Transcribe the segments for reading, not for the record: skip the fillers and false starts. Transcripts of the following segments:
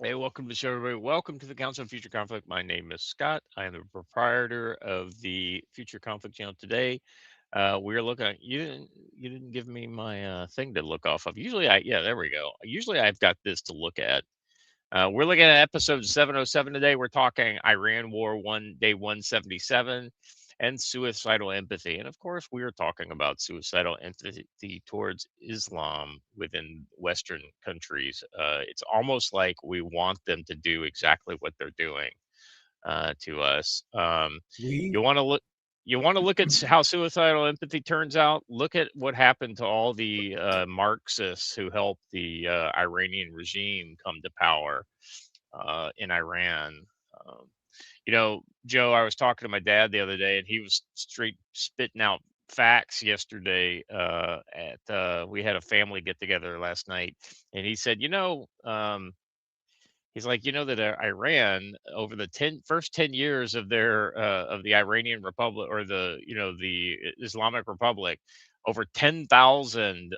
Hey, welcome to the show, everybody. Welcome to the Council on Future Conflict. My name is Scott. I am the proprietor of the Future Conflict channel. Today, we're looking at you didn't give me my thing to look off of. Usually, there we go. Usually, I've got this to look at. We're looking at episode 707 today. We're talking Iran War One Day 177 and suicidal empathy. And of course, we are talking about suicidal empathy towards Islam within Western countries. It's almost like we want them to do exactly what they're doing to us. We You want to look. You want to look at how suicidal empathy turns out. Look at what happened to all the Marxists who helped the Iranian regime come to power in Iran. Um, Joe, I was talking to my dad the other day, and he was straight spitting out facts yesterday. We had a family get together last night, and he said, he's like, that Iran over the first 10 years of the Iranian Republic, or the Islamic Republic, over 10,000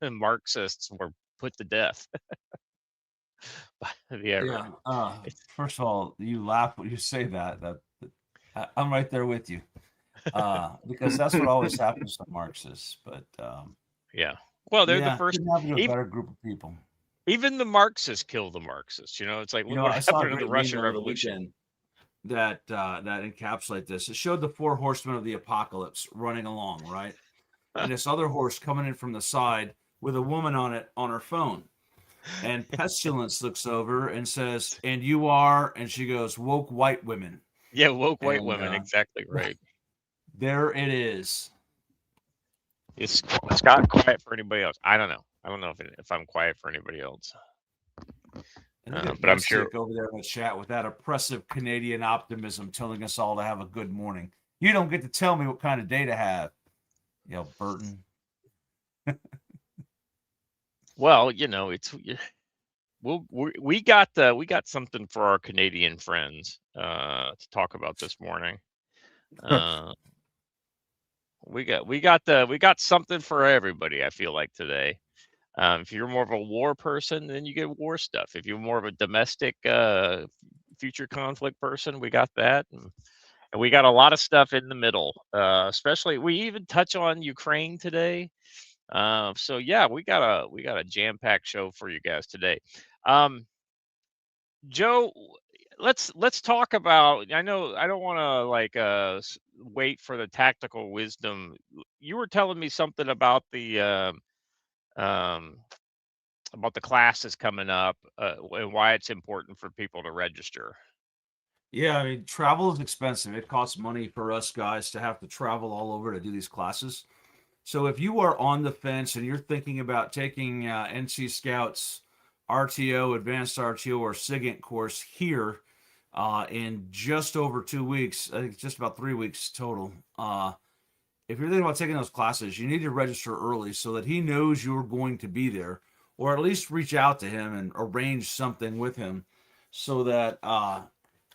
Marxists were put to death by the Iran. yeah. First of all, you laugh when you say that. I'm right there with you. Because that's what always happens to Marxists. But Yeah. Well, they're the yeah, first. couldn't happen to a Even better group of people. even the Marxists kill the Marxists. It's like, look what I saw a happened in the great meme Russian over the Revolution. weekend that encapsulate this. It showed the four horsemen of the apocalypse running along, right? And this other horse coming in from the side with a woman on it on her phone. And Pestilence looks over and says, "And you are," and she goes, "Woke white women." Yeah, woke white And women. Exactly right. there it is. Is Scott quiet for anybody else? I don't know. I don't know if I'm quiet for anybody else. And look at But I'm sure. Mystic over there in the chat with that oppressive Canadian optimism telling us all to have a good morning. You don't get to tell me what kind of day to have, Burton. Well, it's we got something for our Canadian friends to talk about this morning. Uh, we got something for everybody. I feel like today. If you're more of a war person, then you get war stuff. If you're more of a domestic future conflict person, we got that. And we got a lot of stuff in the middle. Especially, we even touch on Ukraine today. So yeah, we got a jam-packed show for you guys today. Um, Joe, let's talk about. I know I don't want to like wait for the tactical wisdom. You were telling me something um, about the classes coming up, and why it's important for people to register. Yeah, I mean, travel is expensive. It costs money for us guys to have to travel all over to do these classes. So if you are on the fence and you're thinking about taking NC Scouts RTO, Advanced RTO, or SIGINT course here in just over 2 weeks, I think it's just about 3 weeks total. If you're thinking about taking those classes, you need to register early so that he knows you're going to be there, or at least reach out to him and arrange something with him so that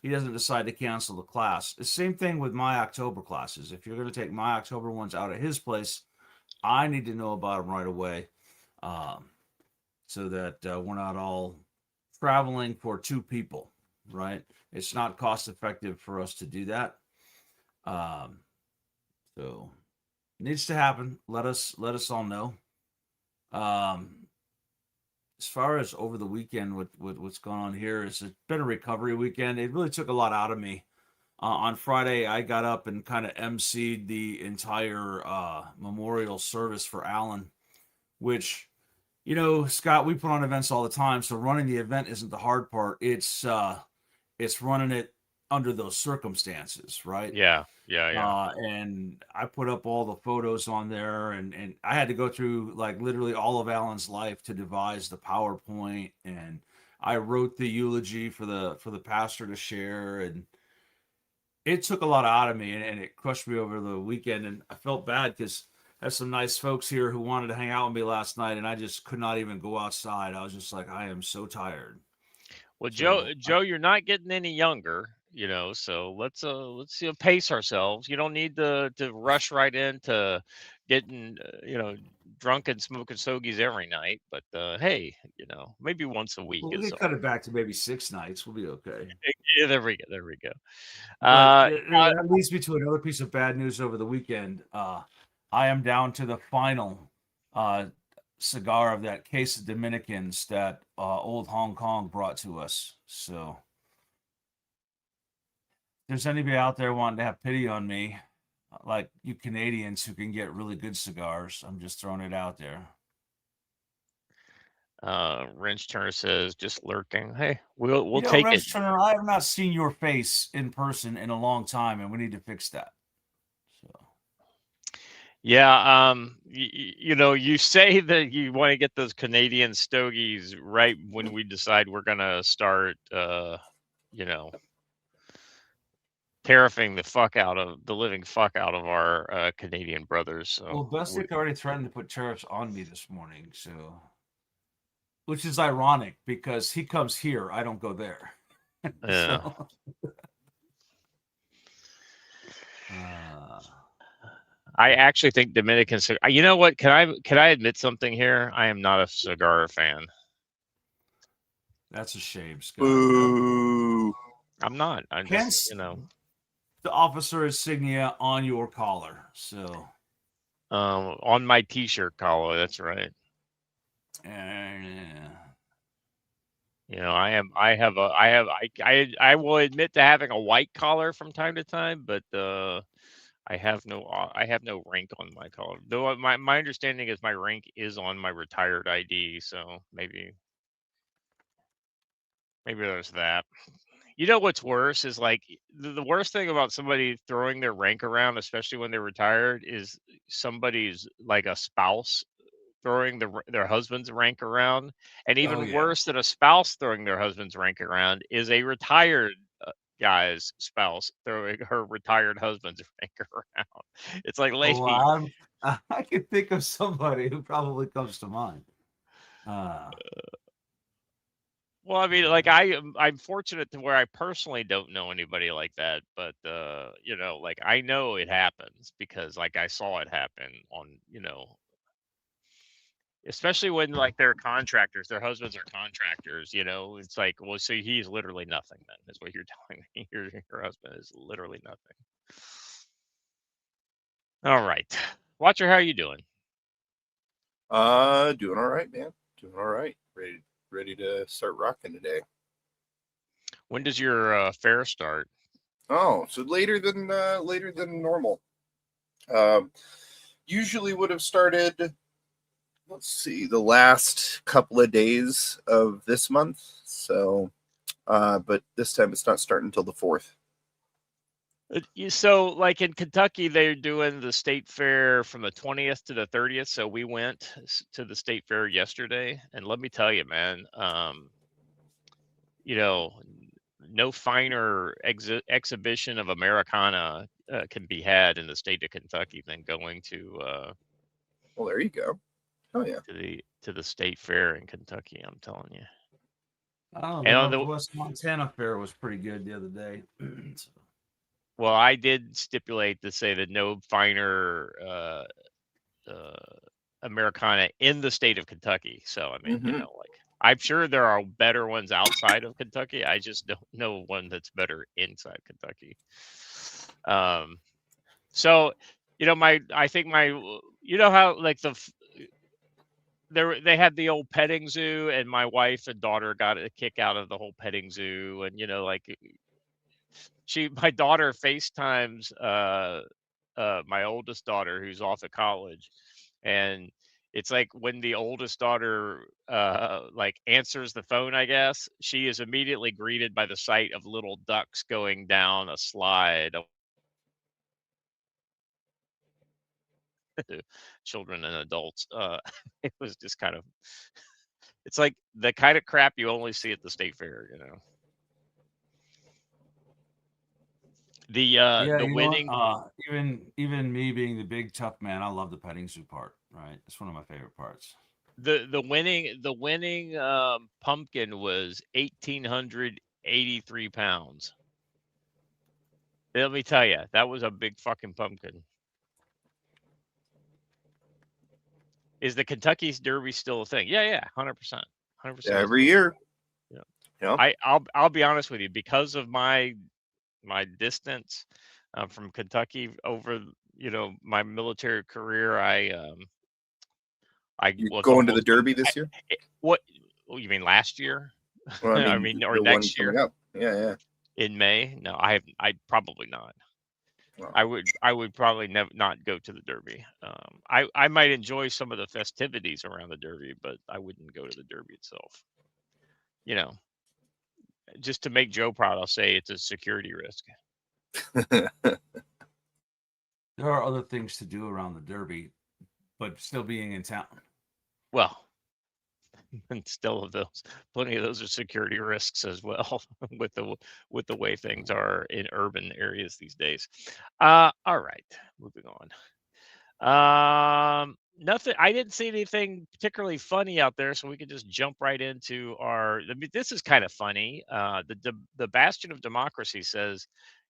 he doesn't decide to cancel the class. The same thing with my October classes. If you're going to take my October ones out at his place, I need to know about them right away, um, so that we're not all traveling for two people, right? It's not cost effective for us to do that. Um, so it needs to happen. Let us all know. Um, as far as over the weekend, what's going on here is it's been a recovery weekend. It really took a lot out of me. On Friday, I got up and kind of emceed the entire memorial service for Alan, which, Scott, we put on events all the time, so running the event isn't the hard part. It's running it under those circumstances, right? Yeah, yeah, yeah. And I put up all the photos on there, and I had to go through like literally all of Alan's life to devise the PowerPoint, and I wrote the eulogy for the pastor to share, and it took a lot out of me, and it crushed me over the weekend, and I felt bad because there's some nice folks here who wanted to hang out with me last night, and I just could not even go outside. I was just like, I am so tired. Well, Joe, So Joe, you're not getting any younger, so let's pace ourselves. You don't need to rush right into getting, drunk and smoking stogies every night, but hey, maybe once a week Well, we is can cut all. it back to maybe 6 nights. We'll be okay. Yeah, there we go. There we go. But Uh, that leads me to another piece of bad news over the weekend. I am down to the final uh, cigar of that case of Dominicans that old Hong Kong brought to us. So, if there's anybody out there wanting to have pity on me, like you Canadians who can get really good cigars, I'm just throwing it out there. Wrench Turner says, just lurking. Hey, we'll You know, take it. Wrench Turner, I have not seen your face in person in a long time, and we need to fix that. So, Yeah, you say that you want to get those Canadian stogies right when we decide we're gonna start, you know, tariffing the living fuck out of our Canadian brothers. So, well, Bestick already threatened to put tariffs on me this morning, so which is ironic because he comes here, I don't go there. yeah. So, uh, I actually think Dominican cigar. You know what? Can I admit something here? I am not a cigar fan. that's a shame, Scott. Boo. I'm not. I'm just, Hence the officer insignia on your collar. So, on my T-shirt collar. That's right. uh, I am. I have a. I have. I will admit to having a white collar from time to time, but I have no rank on my collar. Though my understanding is my rank is on my retired ID. So maybe there's that. You know what's worse is like the worst thing about somebody throwing their rank around, especially when they're retired, is somebody's like a spouse throwing their husband's rank around, and oh even yeah. worse than a spouse throwing their husband's rank around is a retired guy's spouse throwing her retired husband's rank around. It's like, Oh, lady, I can think of somebody who probably comes to mind. Uh, well, I mean, like I'm fortunate to where I personally don't know anybody like that, but like I know it happens because like I saw it happen on, especially when like they're contractors, their husbands are contractors, it's like, well, so he's literally nothing then, is what you're telling me. Your husband is literally nothing. All right. Watcher, how are you doing? Doing all right, man. Doing all right. Ready to start rocking today. When does your fair start? Oh, so later than normal. Um, Usually would have started. Let's see, the last couple of days of this month. So, but this time it's not starting until the 4th. So, like in Kentucky, they're doing the state fair from the 20th to the 30th. So we went to the state fair yesterday, and let me tell you, man, you know, no finer exhibition of Americana can be had in the state of Kentucky than going Well, there you go. Oh yeah. to the state fair in Kentucky. I'm telling you. I don't know. And The on the Northwest Montana Fair was pretty good the other day. So, Well, I did stipulate to say that no finer uh, Americana in the state of Kentucky. So I mean, Mm-hmm. like I'm sure there are better ones outside of Kentucky. I just don't know one that's better inside Kentucky. Um, so my I think my how like they had the old petting zoo, and my wife and daughter got a kick out of the whole petting zoo, and like my daughter FaceTimes my oldest daughter who's off at college, and it's like when the oldest daughter like answers the phone, I guess she is immediately greeted by the sight of little ducks going down a slide. Children and adults. It was just kind of, it's like the kind of crap you only see at the state fair. yeah, The you know what? winning Even me being the big tough man, I love the petting zoo part. Right, it's one of my favorite parts. the winning pumpkin was 1,883 pounds. Let me tell you, that was a big fucking pumpkin. Is the Kentucky's Derby still a thing? Yeah, 100%, 100%. Every year. Yeah. Yeah. I'll be honest with you, because of my distance from Kentucky over my military career, I You was going to the almost Derby this year? what? Oh, you mean last year? Well, I I mean, mean, or the one next coming year up. Yeah. in May? No, I probably not. Well, I would probably never not go to the Derby. I might enjoy some of the festivities around the Derby, but I wouldn't go to the Derby itself. You know, just to make Joe proud, I'll say it's a security risk. There are other things to do around the Derby, but still being in town. Well, and still plenty of those are security risks as well with the way things are in urban areas these days. All right, moving on. Nothing. I didn't see anything particularly funny out there, so we could just jump right into our. I mean, this is kind of funny. The bastion of democracy says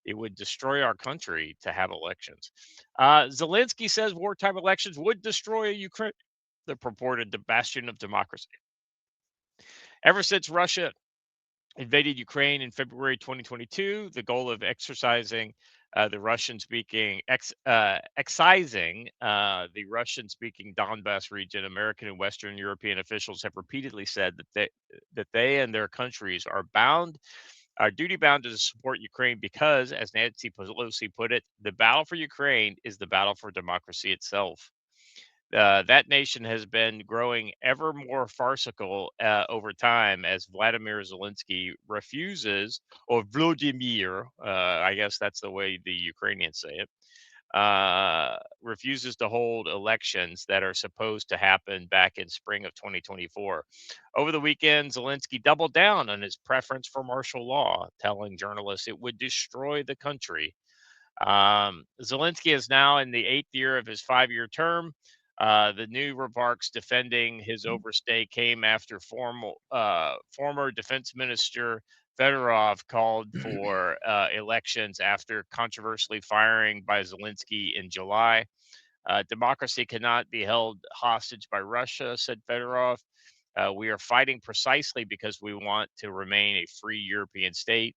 it would destroy our country to have elections. Zelensky says wartime elections would destroy Ukraine. The purported bastion of democracy. Ever since Russia invaded Ukraine in February 2022, the goal of exercising the Russian-speaking excising the Russian-speaking Donbass region. American and Western European officials have repeatedly said that they and their countries are duty bound to support Ukraine because, as Nancy Pelosi put it, the battle for Ukraine is the battle for democracy itself. That nation has been growing ever more farcical over time as Vladimir Zelensky refuses, or Vladimir, I guess that's the way the Ukrainians say it, refuses to hold elections that are supposed to happen back in spring of 2024. Over the weekend, Zelensky doubled down on his preference for martial law, telling journalists it would destroy the country. Zelensky is now in the 8th year of his 5-year term. The new remarks defending his overstay came after former Defense Minister Fedorov called for elections after controversially firing by Zelensky in July. Democracy cannot be held hostage by Russia, said Fedorov. We are fighting precisely because we want to remain a free European state.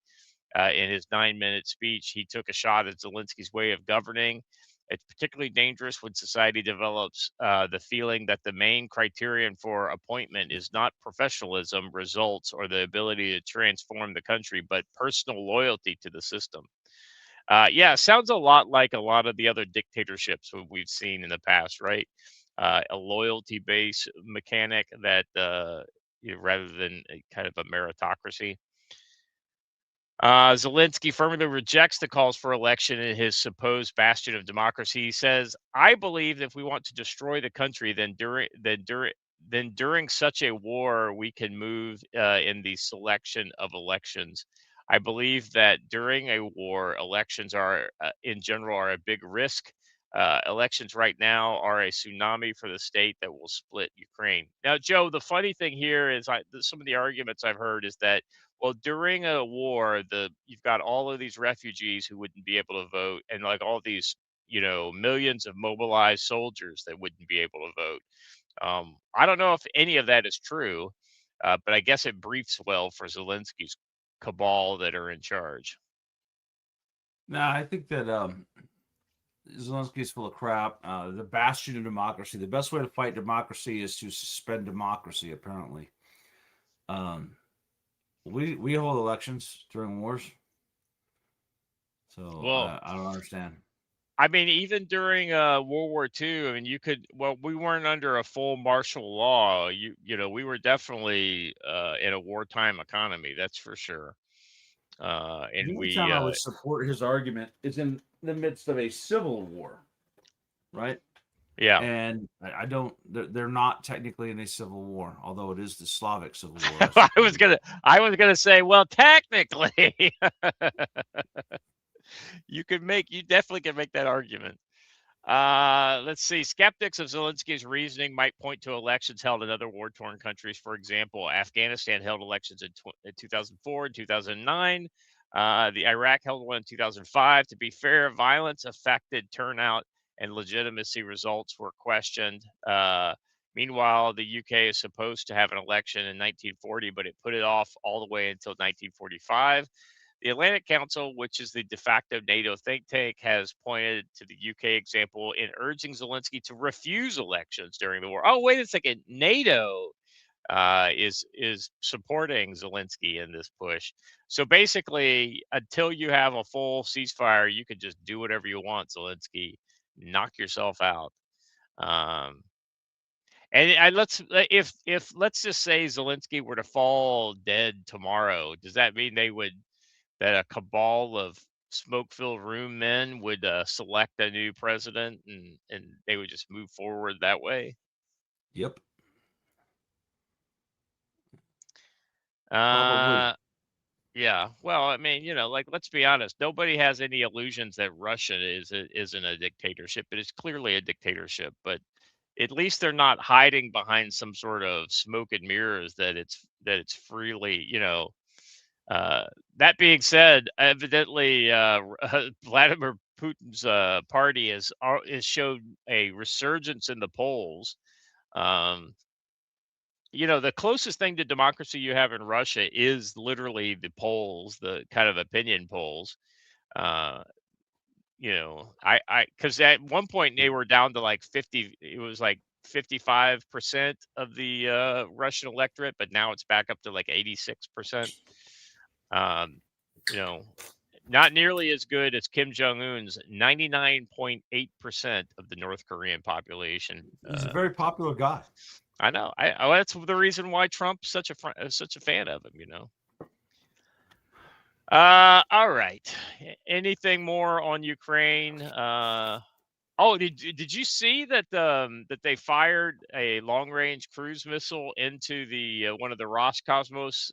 In his 9-minute speech, he took a shot at Zelensky's way of governing. It's particularly dangerous when society develops the feeling that the main criterion for appointment is not professionalism, results, or the ability to transform the country, but personal loyalty to the system. Yeah, sounds a lot like a lot of the other dictatorships we've seen in the past, right? A loyalty based mechanic that, rather than a kind of a meritocracy. Zelensky firmly rejects the calls for election in his supposed bastion of democracy. He says, "I believe that if we want to destroy the country, then during such a war, we can move in the selection of elections. I believe that during a war, elections are, in general, are a big risk. Elections right now are a tsunami for the state that will split Ukraine." Now, Joe, the funny thing here is, some of the arguments I've heard is that, well, during a war, you've got all of these refugees who wouldn't be able to vote, and like all these, millions of mobilized soldiers that wouldn't be able to vote. I don't know if any of that is true, but I guess it briefs well for Zelensky's cabal that are in charge. Now, I think that Zelensky is full of crap. The bastion of democracy. The best way to fight democracy is to suspend democracy. Apparently, we hold elections during wars, so Well, I don't understand. I mean, even during World War II, I mean, we weren't under a full martial law. We were definitely in a wartime economy, that's for sure. The And only time we, I would support his argument is in the midst of a civil war, right? yeah, And I don't. They're not technically in a civil war, although it is the Slavic Civil War. I was gonna say, well, technically, you definitely can make that argument. Let's see. Skeptics of Zelensky's reasoning might point to elections held in other war-torn countries. For example, Afghanistan held elections in 2004 and 2009. The Iraq held one in 2005. To be fair, violence affected turnout and legitimacy results were questioned. Meanwhile, the UK is supposed to have an election in 1940, but it put it off all the way until 1945. The Atlantic Council, which is the de facto NATO think tank, has pointed to the UK example in urging Zelensky to refuse elections during the war. Oh, wait a second. NATO is supporting Zelensky in this push. So basically, until you have a full ceasefire, you can just do whatever you want, Zelensky. Knock yourself out. Um, and if let's just say Zelensky were to fall dead tomorrow, does that mean that a cabal of smoke-filled room men would select a new president and they would just move forward that way? Yep. Probably. Uh, yeah. Well, I mean, like let's be honest. Nobody has any illusions that Russia isn't a dictatorship. It is clearly a dictatorship, but at least they're not hiding behind some sort of smoke and mirrors that it's freely, Uh, that being said, evidently, Vladimir Putin's party is showed a resurgence in the polls. Um, the closest thing to democracy you have in Russia is literally the polls, the kind of opinion polls. Uh, because at one point they were down to like 50. It was like 55% of the Russian electorate, but now it's back up to like 86%. Um, you know, Not nearly as good as Kim Jong Un's 99.8% of the North Korean population. He's a very popular guy. I know. That's the reason why Trump's such a fan of him. All right. Anything more on Ukraine? Oh, did you see that they fired a long range cruise missile into the one of the Roscosmos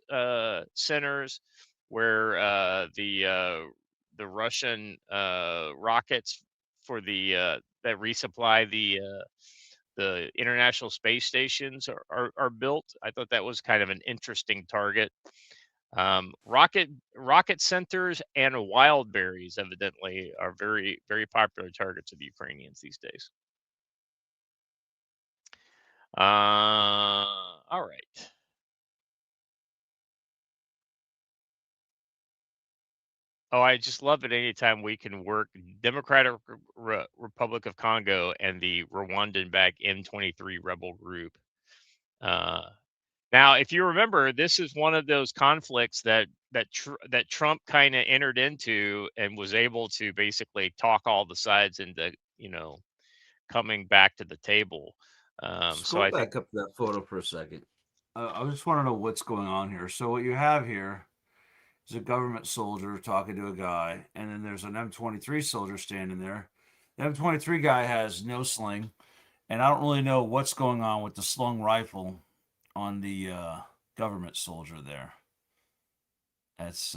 centers where the Russian rockets for that resupply the international space stations are built? I thought that was kind of an interesting target. Rocket centers and wild berries evidently are very, very popular targets of the Ukrainians these days. All right. Oh, I just love it anytime we can work Democratic Republic of Congo and the Rwandan-backed M23 rebel group. Uh, Now, if you remember, this is one of those conflicts that Trump kind of entered into and was able to basically talk all the sides into, coming back to the table. So Scroll I think, back up to that photo for a second. I just want to know what's going on here. So what you have here is a government soldier talking to a guy, and then there's an M23 soldier standing there. The M23 guy has no sling, and I don't really know what's going on with the slung rifle on the government soldier there. That's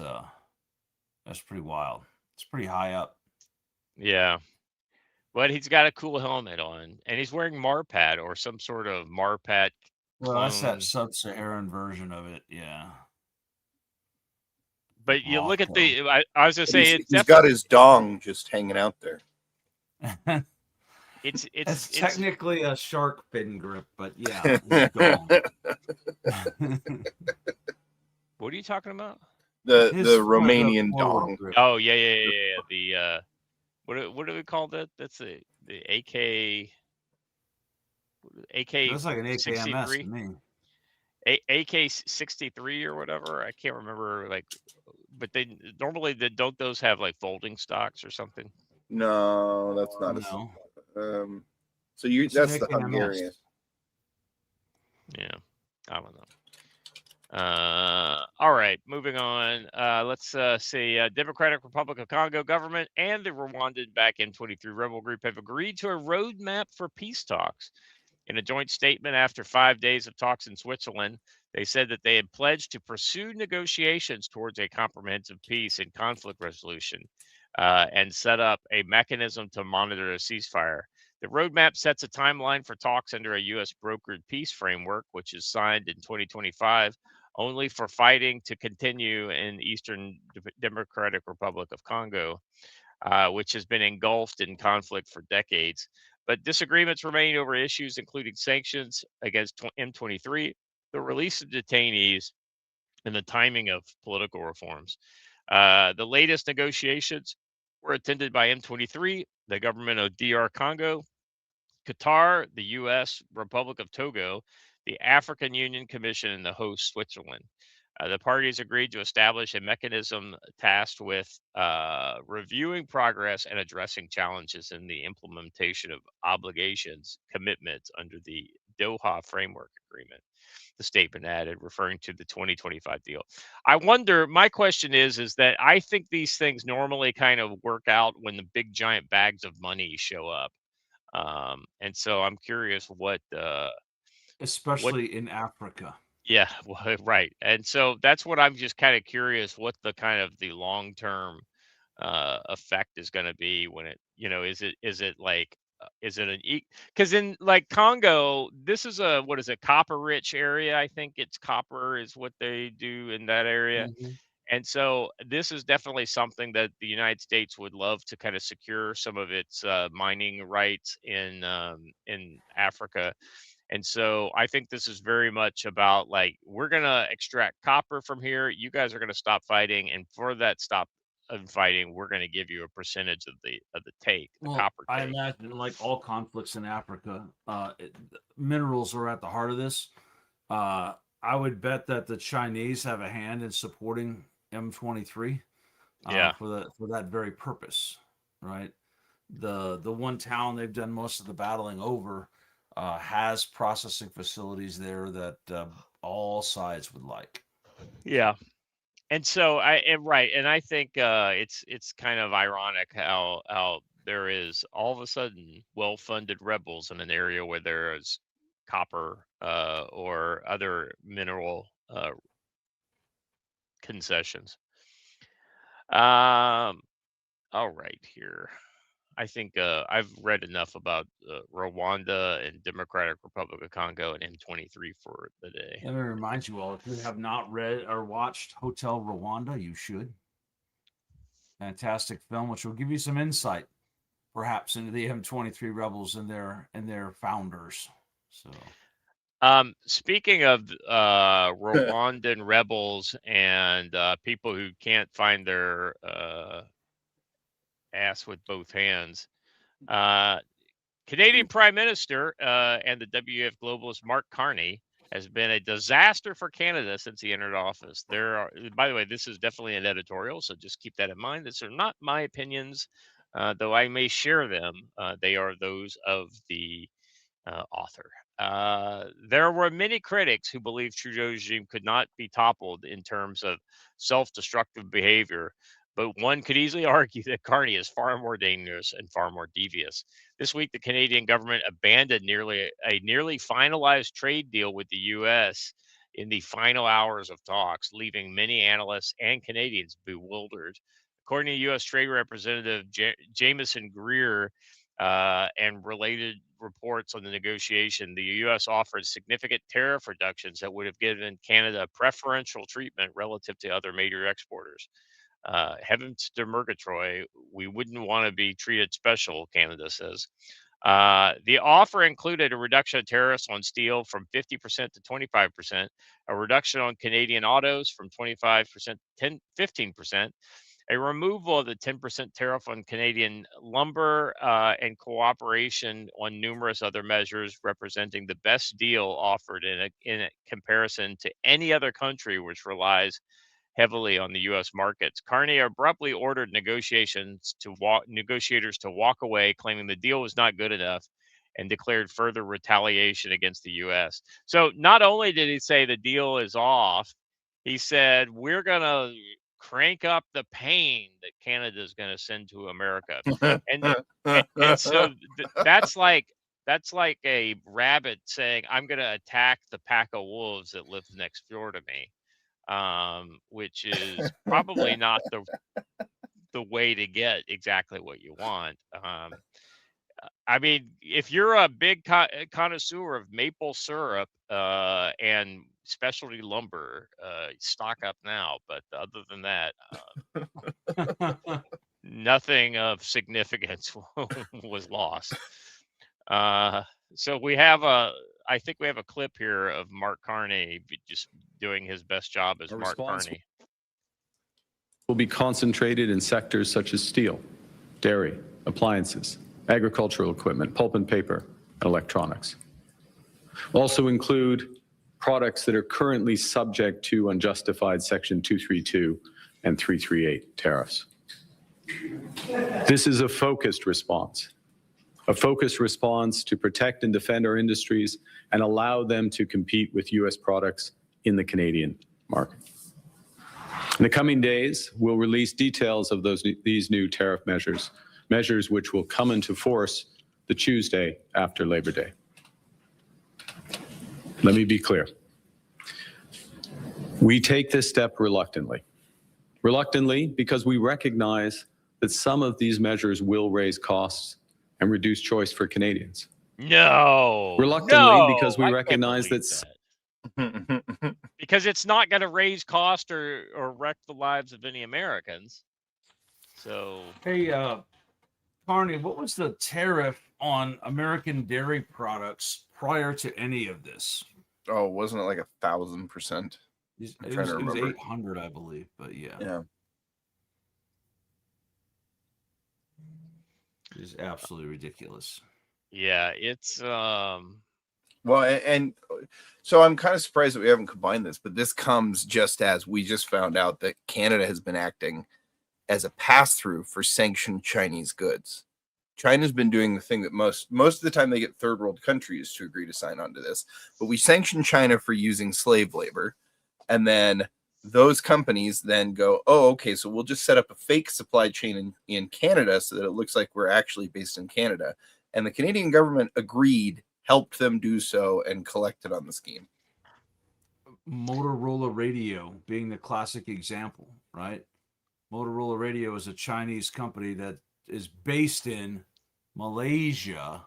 pretty wild. It's pretty high up. yeah, but he's got a cool helmet on, and he's wearing Marpat or some sort of Marpat Well, that's that clone. sub-Saharan version of it. Yeah. But you look at Blanco. I was gonna say it's He's got his dong just hanging out there. it's That's it's technically a shark fin grip, but yeah, he's gone. what are you talking about? the His Romanian forward dong. grip. Oh yeah. The what do we call that? That's the AK Looks like an AKMS to me. AK 63 or whatever. I can't remember. But they normally don't those have like folding stocks or something? No, that's not No. So It's that's an the AKMS. Hungarian. Yeah, I don't know. All right, moving on. Let's see. Democratic Republic of Congo government and the Rwandan-backed M23 rebel group have agreed to a roadmap for peace talks. In a joint statement after 5 days of talks in Switzerland, they said that they had pledged to pursue negotiations towards a comprehensive peace and conflict resolution and set up a mechanism to monitor a ceasefire. The roadmap sets a timeline for talks under a U.S. brokered peace framework, which is signed in 2025, only for fighting to continue in Eastern Democratic Republic of Congo, which has been engulfed in conflict for decades. But disagreements remain over issues including sanctions against M23, the release of detainees, and the timing of political reforms. The latest negotiations were attended by M23, the government of DR Congo, Qatar, the U.S., Republic of Togo, the African Union Commission, and the host Switzerland. The parties agreed to establish a mechanism tasked with reviewing progress and addressing challenges in the implementation of obligations, commitments under the Doha Framework Agreement. The statement added, referring to the 2025 deal. I wonder, my question is that I think these things normally kind of work out when the big giant bags of money show up. And so I'm curious what especially in Africa. yeah, well, right. And so that's what I'm just kind of curious what the kind of the long term effect is going to be when it, is it like is it an because in like Congo, this is a what is it, copper rich area. I think it's copper is what they do in that area. Mhm. And so this is definitely something that the United States would love to kind of secure some of its mining rights in Africa. And so I think this is very much about like we're gonna extract copper from here. You guys are gonna stop fighting, and for that stop of fighting, we're gonna give you a percentage of the take, the Well, copper I take. imagine, like all conflicts in Africa, minerals are at the heart of this. Uh, I would bet that the Chinese have a hand in supporting M23 Yeah, for that very purpose, right? The one town they've done most of the battling over has processing facilities there that all sides would like. yeah. And so right, and I think it's kind of ironic how there is all of a sudden well-funded rebels in an area where there is copper or other mineral concessions. Um, all right, here. I think I've read enough about Rwanda and Democratic Republic of Congo and M23 for the day. Let me remind you all, if you have not read or watched Hotel Rwanda, you should. Fantastic film, which will give you some insight, perhaps, into the M23 rebels and their founders. So, Speaking of Rwandan rebels and people who can't find their ass with both hands, uh, Canadian Prime Minister and the WF globalist Mark Carney has been a disaster for Canada since he entered office. By the way, this is definitely an editorial, so just keep that in mind. These are not my opinions, though I may share them. They are those of the author. There were many critics who believed Trudeau's regime could not be toppled in terms of self destructive behavior, but one could easily argue that Carney is far more dangerous and far more devious. This week, the Canadian government abandoned nearly finalized trade deal with the U.S. in the final hours of talks, leaving many analysts and Canadians bewildered. According to U.S. Trade Representative Jameson Greer, and related reports on the negotiation, the U.S. offered significant tariff reductions that would have given Canada preferential treatment relative to other major exporters. Heavens to Murgatroyd, we wouldn't want to be treated special, Canada says. The offer included a reduction of tariffs on steel from 50% to 25%, a reduction on Canadian autos from 25% to 15%, a removal of the 10% tariff on Canadian lumber, and cooperation on numerous other measures, representing the best deal offered in a comparison to any other country which relies heavily on the U.S. markets. Carney abruptly ordered negotiators to walk away, claiming the deal was not good enough, and declared further retaliation against the U.S. So not only did he say the deal is off, he said we're gonna crank up the pain that Canada is going to send to America, and and so that's like a rabbit saying I'm going to attack the pack of wolves that live next door to me, which is probably not the way to get exactly what you want. I mean, if you're a big connoisseur of maple syrup and specialty lumber, stock up now. But other than that, nothing of significance was lost. Uh, so we have I think we have a clip here of Mark Carney just doing his best job as Mark Carney. Will be concentrated in sectors such as steel, dairy, appliances, agricultural equipment, pulp and paper, and electronics. We'll also include products that are currently subject to unjustified Section 232 and 338 tariffs. This is a focused response to protect and defend our industries and allow them to compete with U.S. products in the Canadian market. In the coming days, we'll release details of these new tariff measures which will come into force the Tuesday after Labor Day. Let me be clear. We take this step reluctantly. Reluctantly because we recognize that some of these measures will raise costs and reduce choice for Canadians. No. Reluctantly because we recognize that. Because it's not going to raise cost or wreck the lives of any Americans. So, hey, Carney, what was the tariff on American dairy products prior to any of this? Oh, wasn't it like 1,000%? It was 800, I believe, but yeah. Yeah. It's absolutely ridiculous. Yeah, it's Well, and so I'm kind of surprised that we haven't combined this, but this comes just as we just found out that Canada has been acting as a pass-through for sanctioned Chinese goods. China's been doing the thing that most of the time they get third world countries to agree to sign on to this, but we sanction China for using slave labor, and then those companies then go, oh, okay, so we'll just set up a fake supply chain in Canada so that it looks like we're actually based in Canada. And the Canadian government agreed, helped them do so, and collected on the scheme. Motorola Radio being the classic example, right? Motorola Radio is a Chinese company that is based in Malaysia,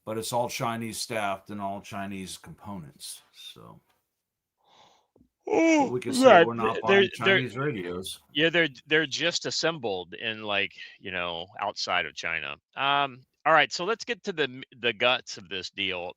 but it's all Chinese staffed and all Chinese components. So we can say we're not buying Chinese radios. Yeah, they're just assembled in outside of China. All right, so let's get to the guts of this deal.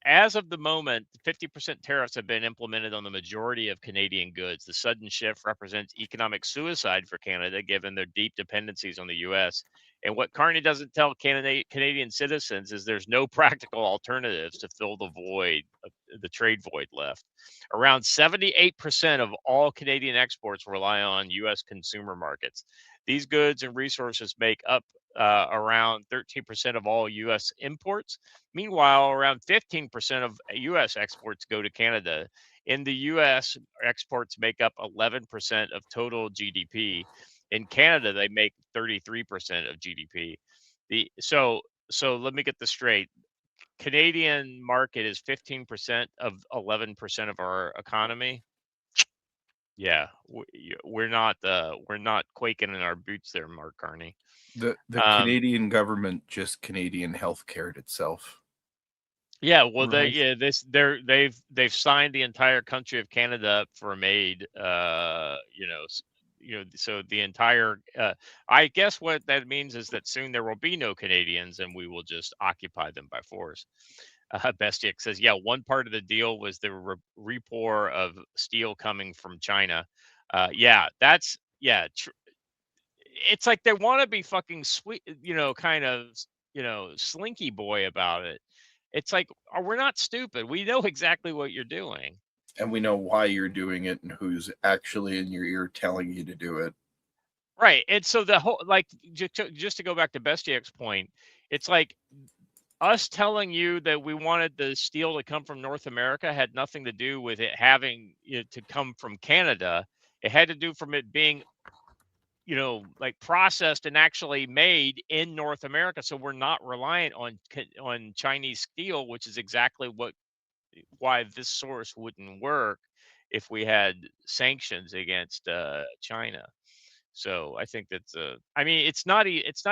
As of the moment, 50% tariffs have been implemented on the majority of Canadian goods. The sudden shift represents economic suicide for Canada, given their deep dependencies on the U.S. And what Carney doesn't tell Canadian citizens is there's no practical alternatives to fill the trade void left. Around 78% of all Canadian exports rely on U.S. consumer markets. These goods and resources make up around 13% of all U.S. imports. Meanwhile, around 15% of U.S. exports go to Canada. In the U.S., exports make up 11% of total GDP. In Canada, they make 33% of GDP. So let me get this straight. Canadian market is 15% of 11% of our economy. Yeah, we're not quaking in our boots there, Mark Carney. The Canadian government just Canadian healthcare itself. Yeah, well, Right. they've signed the entire country of Canada up for a aid. So the entire. I guess what that means is that soon there will be no Canadians, and we will just occupy them by force. Bestiak says, yeah, one part of the deal was the repour of steel coming from China. It's like they want to be fucking sweet, kind of, slinky boy about it. It's like, we're not stupid. We know exactly what you're doing. And we know why you're doing it and who's actually in your ear telling you to do it. Right. And so the whole, like, just to go back to Bestiak's point, it's like us telling you that we wanted the steel to come from North America had nothing to do with it having to come from Canada. It had to do from it being, like processed and actually made in North America. So we're not reliant on Chinese steel, which is exactly why this source wouldn't work if we had sanctions against China. So I think that's it's not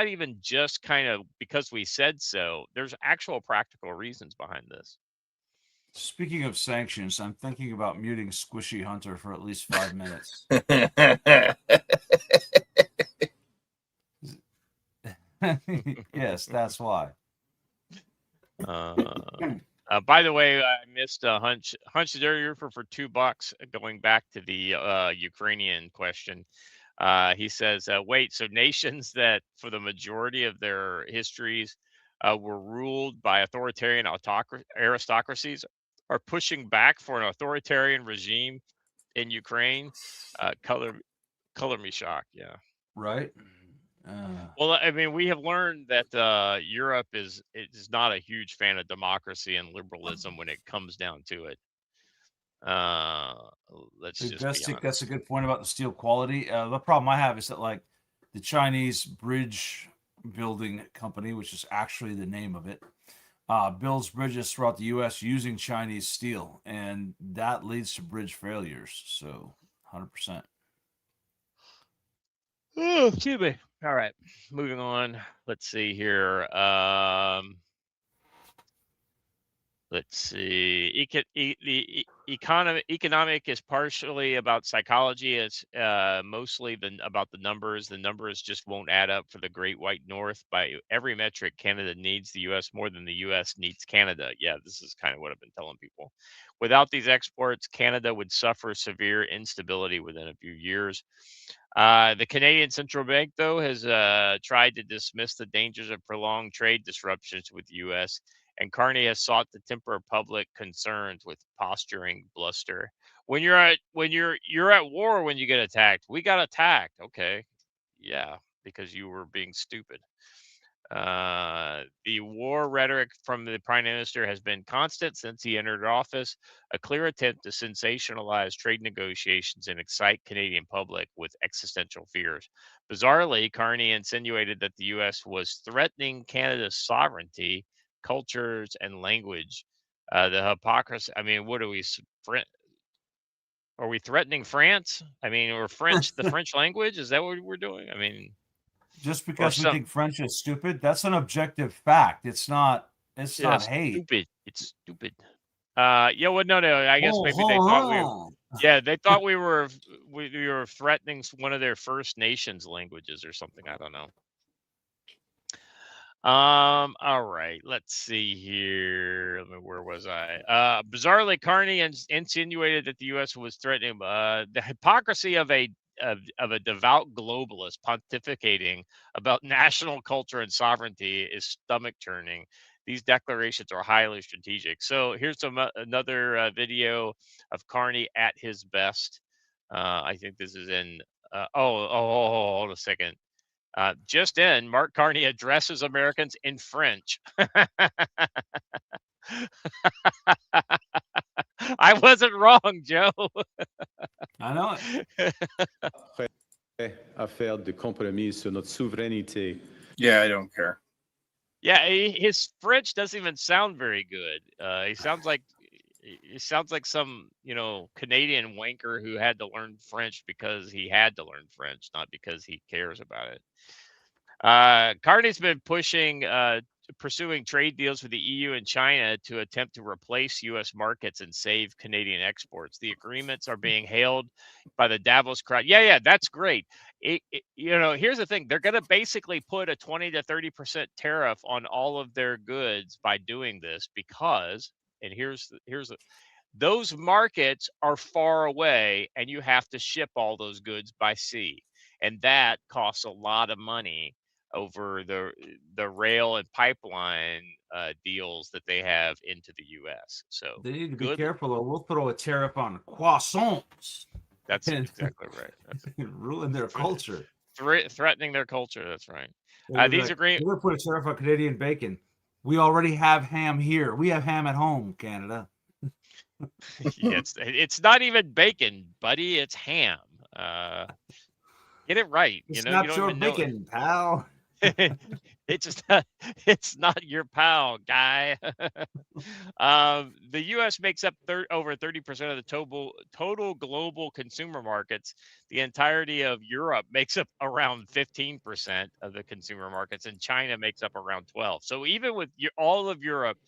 even just kind of because we said so. There's actual practical reasons behind this. Speaking of sanctions, I'm thinking about muting Squishy Hunter for at least 5 minutes. Yes, that's why. By the way, I missed Hunch the Dirty Roofer for $2 going back to the Ukrainian question. He says, wait, so nations that for the majority of their histories were ruled by authoritarian aristocracies are pushing back for an authoritarian regime in Ukraine? Color me shocked. Yeah. Right. Well, I mean, we have learned that Europe is not a huge fan of democracy and liberalism when it comes down to it. Let's just be honest. That's a good point about the steel quality. The problem I have is that like the Chinese bridge building company, which is actually the name of it, builds bridges throughout the U.S. using Chinese steel, and that leads to bridge failures. So, 100%. Oh, excuse me. All right, moving on. Let's see here. Let's see. The economic is partially about psychology. It's mostly about the numbers. The numbers just won't add up for the Great White North. By every metric, Canada needs the U.S. more than the U.S. needs Canada. Yeah, this is kind of what I've been telling people. Without these exports, Canada would suffer severe instability within a few years. The Canadian Central Bank, though, has tried to dismiss the dangers of prolonged trade disruptions with the U.S., and Carney has sought to temper public concerns with posturing bluster. When you're at war when you get attacked. We got attacked, okay? Yeah, because you were being stupid. The war rhetoric from the prime minister has been constant since he entered office, a clear attempt to sensationalize trade negotiations and excite Canadian public with existential fears. Bizarrely, Carney insinuated that the U.S. was threatening Canada's sovereignty, cultures, and language. The hypocrisy. I mean, what are we? Are we threatening France? I mean, or French, the French language? Is that what we're doing? I mean, just because we think French is stupid, that's an objective fact. It's not hate. Stupid. It's stupid. Yeah, well, no. I guess maybe they thought they thought we were threatening one of their First Nations languages or something. I don't know. All right, let's see here. Where was I? Bizarrely, Carney insinuated that the U.S. was threatening the hypocrisy of a devout globalist pontificating about national culture and sovereignty is stomach churning. These declarations are highly strategic. So here's another video of Carney at his best. I think this is in. Hold a second. Just in, Mark Carney addresses Americans in French. I wasn't wrong, Joe. I know it. Affaire de compromis sur notre souveraineté. Yeah, I don't care. Yeah, his French doesn't even sound very good. He sounds like some, Canadian wanker who had to learn French because he had to learn French, not because he cares about it. Carney's been pursuing trade deals with the EU and China to attempt to replace U.S. markets and save Canadian exports. The agreements are being hailed by the Davos crowd. Yeah, that's great. Here's the thing: they're going to basically put a 20 to 30% tariff on all of their goods by doing this because, and here's those markets are far away, and you have to ship all those goods by sea, and that costs a lot of money over the rail and pipeline deals that they have into the U.S. So they need to be careful, or we'll throw a tariff on croissants. That's exactly right. That's ruin their culture. Threatening their culture. That's right. These agreements. We're going to put a tariff on Canadian bacon. We already have ham here. We have ham at home, Canada. Yeah, it's not even bacon, buddy. It's ham. Get it right. It's you not don't your even bacon, pal. It's not your pal, guy. The U.S. makes up over 30% of the total global consumer markets. The entirety of Europe makes up around 15% of the consumer markets, and China makes up around 12%. So even with all of Europe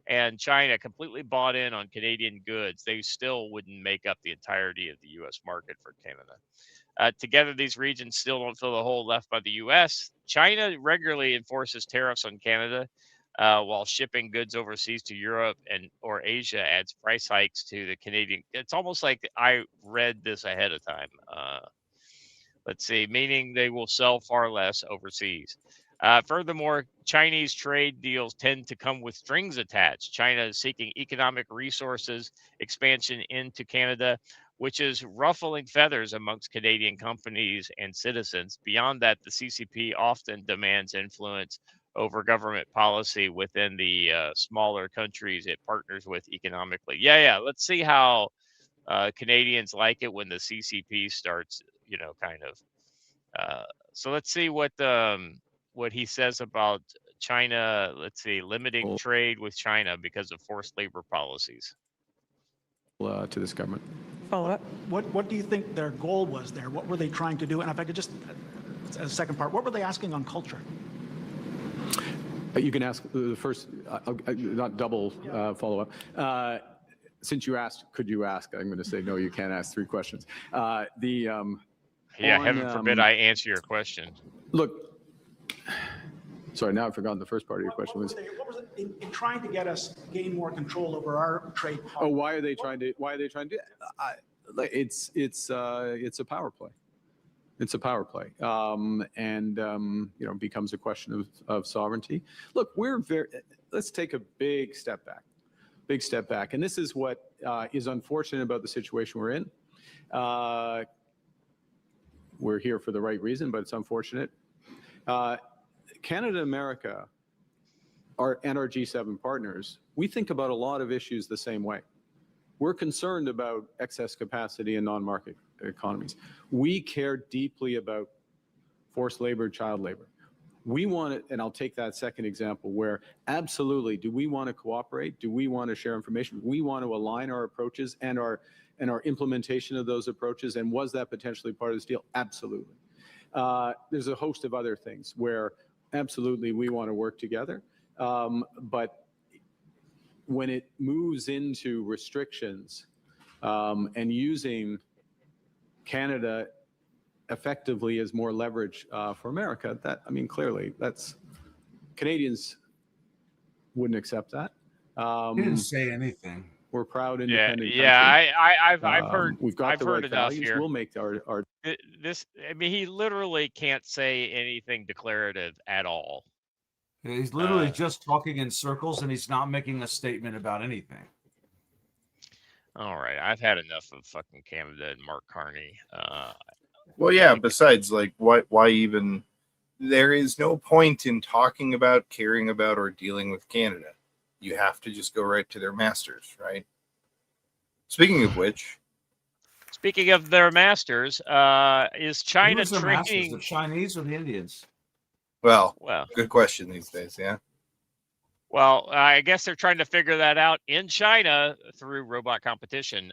and China completely bought in on Canadian goods, they still wouldn't make up the entirety of the U.S. market for Canada. Together, these regions still don't fill the hole left by the U.S. China regularly enforces tariffs on Canada. while shipping goods overseas to Europe and or Asia adds price hikes to the Canadian. It's almost like I read this ahead of time. Let's see, meaning they will sell far less overseas. Furthermore, Chinese trade deals tend to come with strings attached. China is seeking economic resources expansion into Canada, which is ruffling feathers amongst Canadian companies and citizens. Beyond that, the CCP often demands influence over government policy within the smaller countries it partners with economically. Yeah. Let's see how Canadians like it when the CCP starts, kind of. So let's see what he says about China. Let's see, limiting trade with China because of forced labor policies. To this government. Follow up. What do you think their goal was there? What were they trying to do? And if I could just, as a second part, what were they asking on culture? You can ask the first, not double follow up. Since you asked, could you ask? I'm going to say no. You can't ask 3 questions. Heaven forbid I answer your question. Look, sorry, now I've forgotten the first part of your question. What was it in trying to get us gain more control over our trade policy? Oh, why are they trying to do it? It's a power play. It's a power play, and becomes a question of sovereignty. Look, let's take a big step back, and this is what is unfortunate about the situation we're in. We're here for the right reason, but it's unfortunate. Canada, America, and our G7 partners, we think about a lot of issues the same way. We're concerned about excess capacity in non-market economies. We care deeply about forced labor, child labor. We want it, and I'll take that second example where absolutely, do we want to cooperate? Do we want to share information? We want to align our approaches and our implementation of those approaches, and was that potentially part of this deal? Absolutely. There's a host of other things where absolutely we want to work together, but when it moves into restrictions and using Canada effectively as more leverage for America, clearly Canadians wouldn't accept that. He didn't say anything. We're proud, independent country. I've heard. We've got I've the heard right enough values. here. We'll make our. This. I mean, he literally can't say anything declarative at all. He's literally just talking in circles, and he's not making a statement about anything. All right, I've had enough of fucking Canada and Mark Carney. Well, yeah. Besides, why even? There is no point in talking about, caring about, or dealing with Canada. You have to just go right to their masters, right? Speaking of which, speaking of their masters, is China who's their masters, trading the Chinese or the Indians? well, Well, good question these days, yeah. well, I guess they're trying to figure that out in China through robot competition.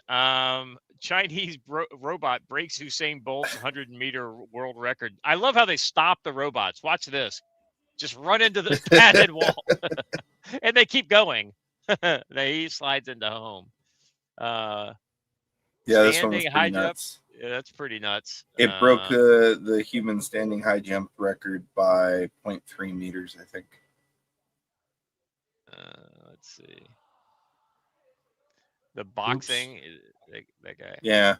Chinese robot breaks Usain Bolt's 100-meter world record. I love how they stop the robots. Watch this. Just run into the padded wall. And they keep going. He slides into home. Yeah, this one was standing pretty high jump. nuts. Yeah, that's pretty nuts. It broke the human standing high jump record by 0.3 meters, I think. Let's see. The boxing, that guy. Yeah.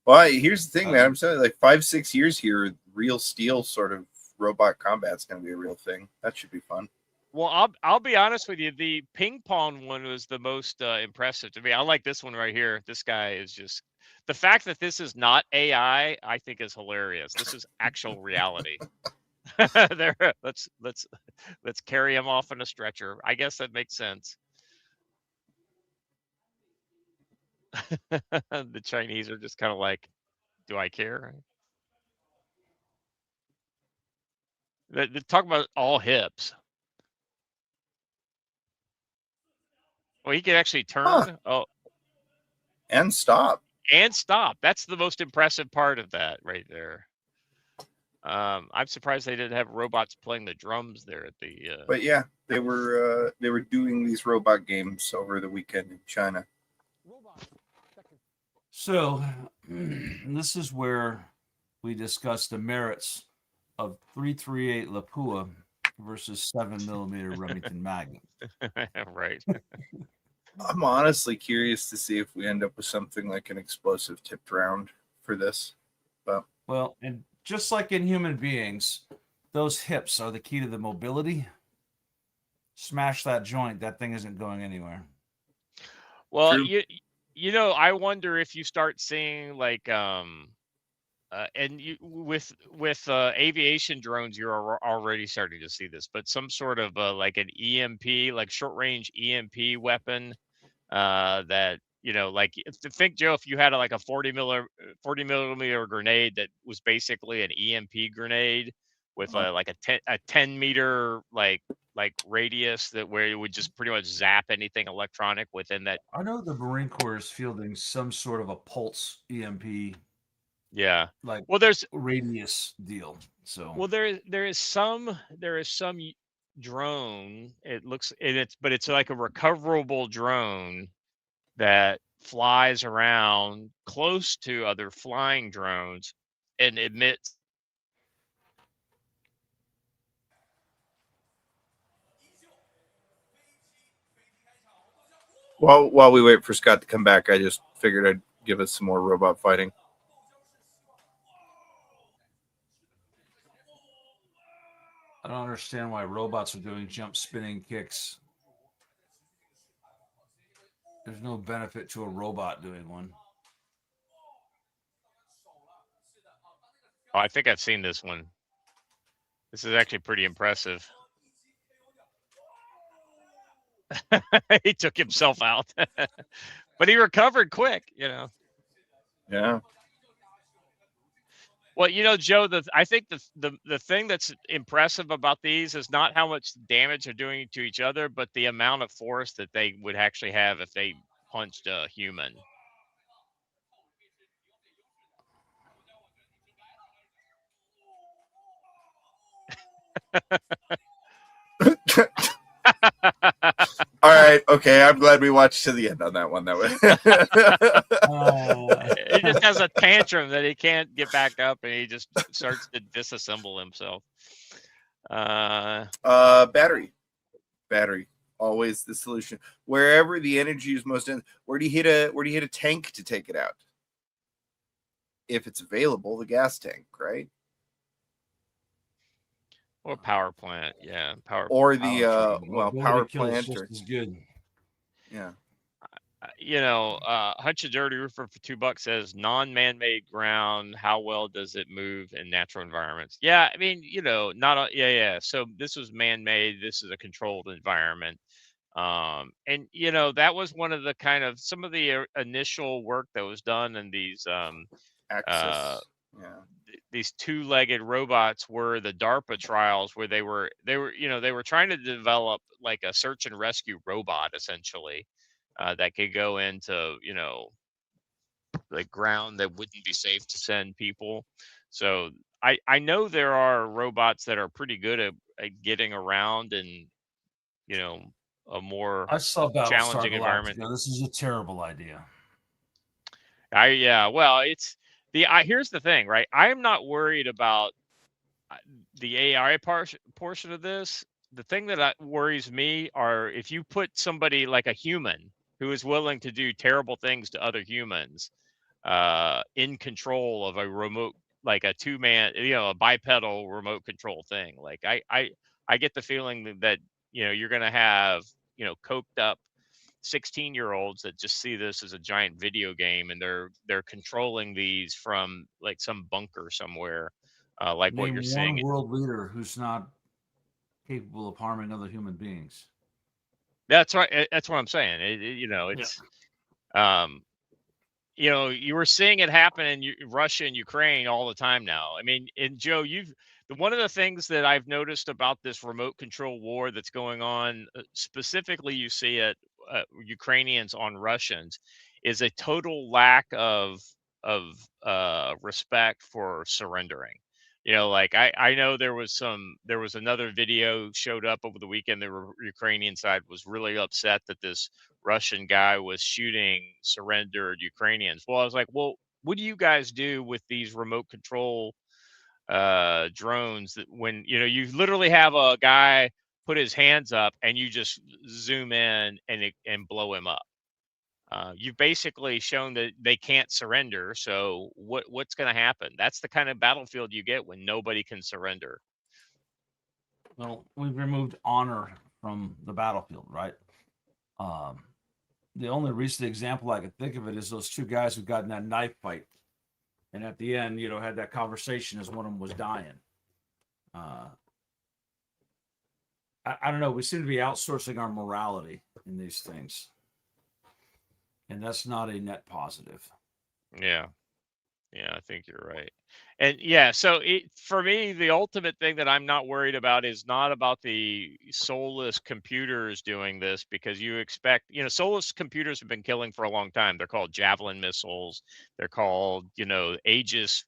Well, here's the thing, man. I'm saying 5-6 years here, real steel sort of robot combat's going to be a real thing. That should be fun. Well, I'll be honest with you. The ping pong one was the most impressive to me. I like this one right here. This guy is just the fact that this is not AI. I think is hilarious. This is actual reality. There, let's carry him off on a stretcher. I guess that makes sense. The Chinese are just kind of like, do I care? They talk about all hips. Well, he could actually turn. Huh. Oh, And stop. and stop. That's the most impressive part of that right there. I'm surprised they didn't have robots playing the drums there at the. But yeah, they were doing these robot games over the weekend in China. So this is where we discuss the merits of 338 Lapua versus 7mm Remington Magnum. Right. I'm honestly curious to see if we end up with something like an explosive tipped round for this. But Well, and just like in human beings, those hips are the key to the mobility. Smash that joint, that thing isn't going anywhere. Well, true. I wonder if you start seeing like and with aviation drones, you're already starting to see this, but some sort of like an EMP, like short range EMP weapon, that like think, Joe, if you had like a 40 millimeter grenade that was basically an EMP grenade with Oh, like a 10 meter like radius, that where it would just pretty much zap anything electronic within that. I know the Marine Corps is fielding some sort of a pulse EMP Yeah. like Well, there's radius deal. So Well, there is some drone. It looks and it's like a recoverable drone that flies around close to other flying drones and emits. While we wait for Scott to come back, I just figured I'd give us some more robot fighting. I don't understand why robots are doing jump spinning kicks. There's no benefit to a robot doing one. Oh, I think I've seen this one. This is actually pretty impressive. He took himself out, but he recovered quick. Yeah. Well, Joe, I think the thing that's impressive about these is not how much damage they're doing to each other, but the amount of force that they would actually have if they punched a human. All right. Okay. I'm glad we watched to the end on that one. That way. He just has a tantrum that he can't get back up, and he just starts to disassemble himself. Battery. Always the solution. Wherever the energy is most in, where do you hit a tank to take it out? If it's available, the gas tank, right? Or power plant, yeah, Or the Mobility power kills plant, just or as good. yeah. Hunch a Dirty Roofer for $2 says non-man-made ground. How well does it move in natural environments? Yeah, I mean, not yeah. So this was man-made. This is a controlled environment. And that was one of the kind of some of the initial work that was done in these uh Access. Yeah. these two-legged robots were the DARPA trials, where they were trying to develop like a search and rescue robot, essentially, that could go into the ground that wouldn't be safe to send people. So I know there are robots that are pretty good at getting around in you know a more I saw Battlestar challenging environment. Galactica. This is a terrible idea. Yeah, well, here's the thing, right? I am not worried about the AI portion of this. The thing that worries me are if you put somebody like a human who is willing to do terrible things to other humans, in control of a remote, like a two-man, a bipedal remote control thing. Like I get the feeling that you're going to have coked up 16-year-olds that just see this as a giant video game, and they're controlling these from like some bunker somewhere, like what you're Name one seeing. world leader who's not capable of harming other human beings. That's right. That's what I'm saying. It's um you were seeing it happen in Russia and Ukraine all the time now. I mean, and Joe, one of the things that I've noticed about this remote control war that's going on, specifically, you see it, Ukrainians on Russians, is a total lack of respect for surrendering. Like I know there was another video showed up over the weekend. The Ukrainian side was really upset that this Russian guy was shooting surrendered Ukrainians. Well, I was like, well, what do you guys do with these remote control drones that when you literally have a guy put his hands up and you just zoom in and blow him up. You've basically shown that they can't surrender. So what's going to happen? That's the kind of battlefield you get when nobody can surrender. Well, we've removed honor from the battlefield, right? The only recent example I could think of it is those two guys who got in that knife fight, and at the end, had that conversation as one of them was dying. I don't know. We seem to be outsourcing our morality in these things, and that's not a net positive. Yeah, I think you're right. And yeah, so for me, the ultimate thing that I'm not worried about is not about the soulless computers doing this, because you expect, soulless computers have been killing for a long time. They're called Javelin missiles. They're called, Aegis,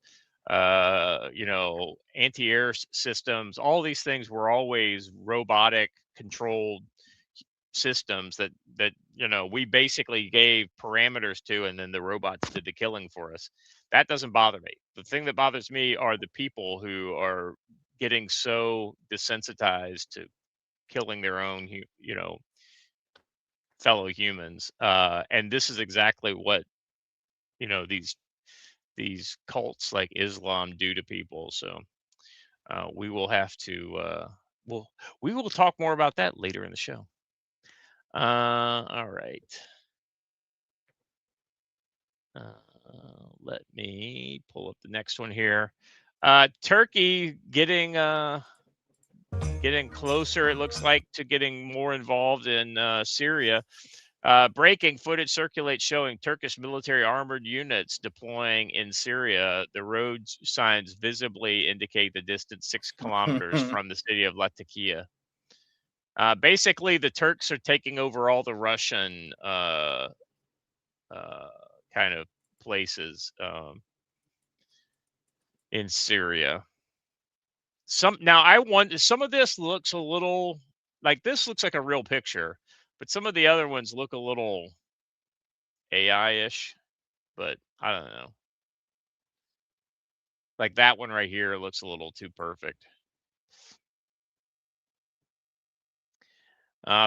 anti-air systems. All these things were always robotic controlled systems that we basically gave parameters to, and then the robots did the killing for us. That doesn't bother me. The thing that bothers me are the people who are getting so desensitized to killing their own fellow humans, and this is exactly what these cults like Islam do to people. So we will have to we will talk more about that later in the show. All right. Let me pull up the next one here. Turkey getting closer, it looks like, to getting more involved in Syria. Breaking footage circulates showing Turkish military armored units deploying in Syria. The road signs visibly indicate the distance 6 kilometers from the city of Latakia. Basically, the Turks are taking over all the Russian kind of places in Syria. I wonder, some of this looks a little like, this looks like a real picture, but some of the other ones look a little AI-ish, but I don't know. Like that one right here looks a little too perfect.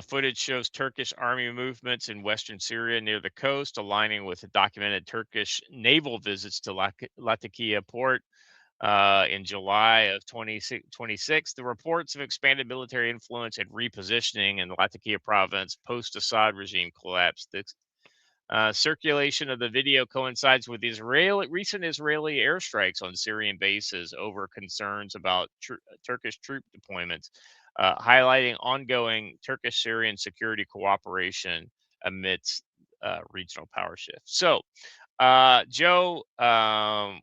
Footage shows Turkish army movements in western Syria near the coast, aligning with the documented Turkish naval visits to Latakia port in July of 2026. The reports of expanded military influence and repositioning in the Latakia province post-Assad regime collapse. This circulation of the video coincides with recent Israeli airstrikes on Syrian bases over concerns about Turkish troop deployments, highlighting ongoing Turkish-Syrian security cooperation amidst regional power shifts. So, Joe, how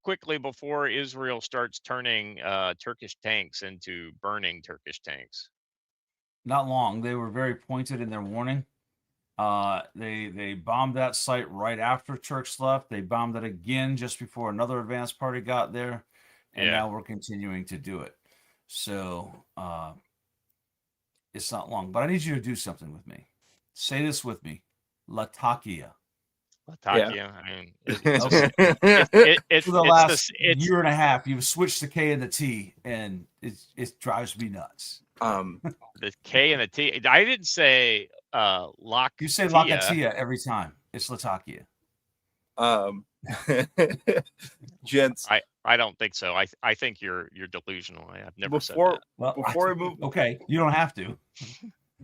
quickly before Israel starts turning Turkish tanks into burning Turkish tanks? Not long. They were very pointed in their warning. They bombed that site right after Turks left. They bombed it again just before another advance party got there, and now we're continuing to do it. So it's not long, but I need you to do something with me. Say this with me: Latakia. Latakia. Yeah. I mean, it's for the last year and a half. You've switched the K and the T, and it drives me nuts. The K and the T. I didn't say Latakia. You say Latakia every time. It's Latakia. Gents, I don't think so. I think you're delusional. I've never said that. Well, before we move, okay, you don't have to.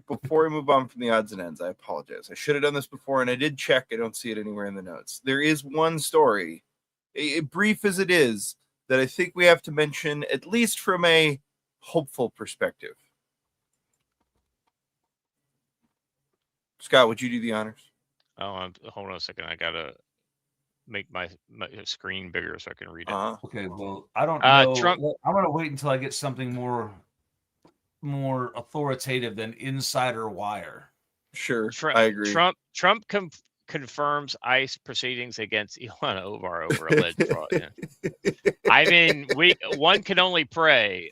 Before we move on from the odds and ends, I apologize. I should have done this before, and I did check. I don't see it anywhere in the notes. There is one story, brief as it is, that I think we have to mention, at least from a hopeful perspective. Scott, would you do the honors? Oh, hold on a second. I gotta make my screen bigger so I can read it. Okay, well, I don't know. Trump, I'm gonna wait until I get something more authoritative than Insider Wire. Sure, I agree. Trump confirms ICE proceedings against Ilhan Omar over alleged fraud. Yeah. I mean, one can only pray.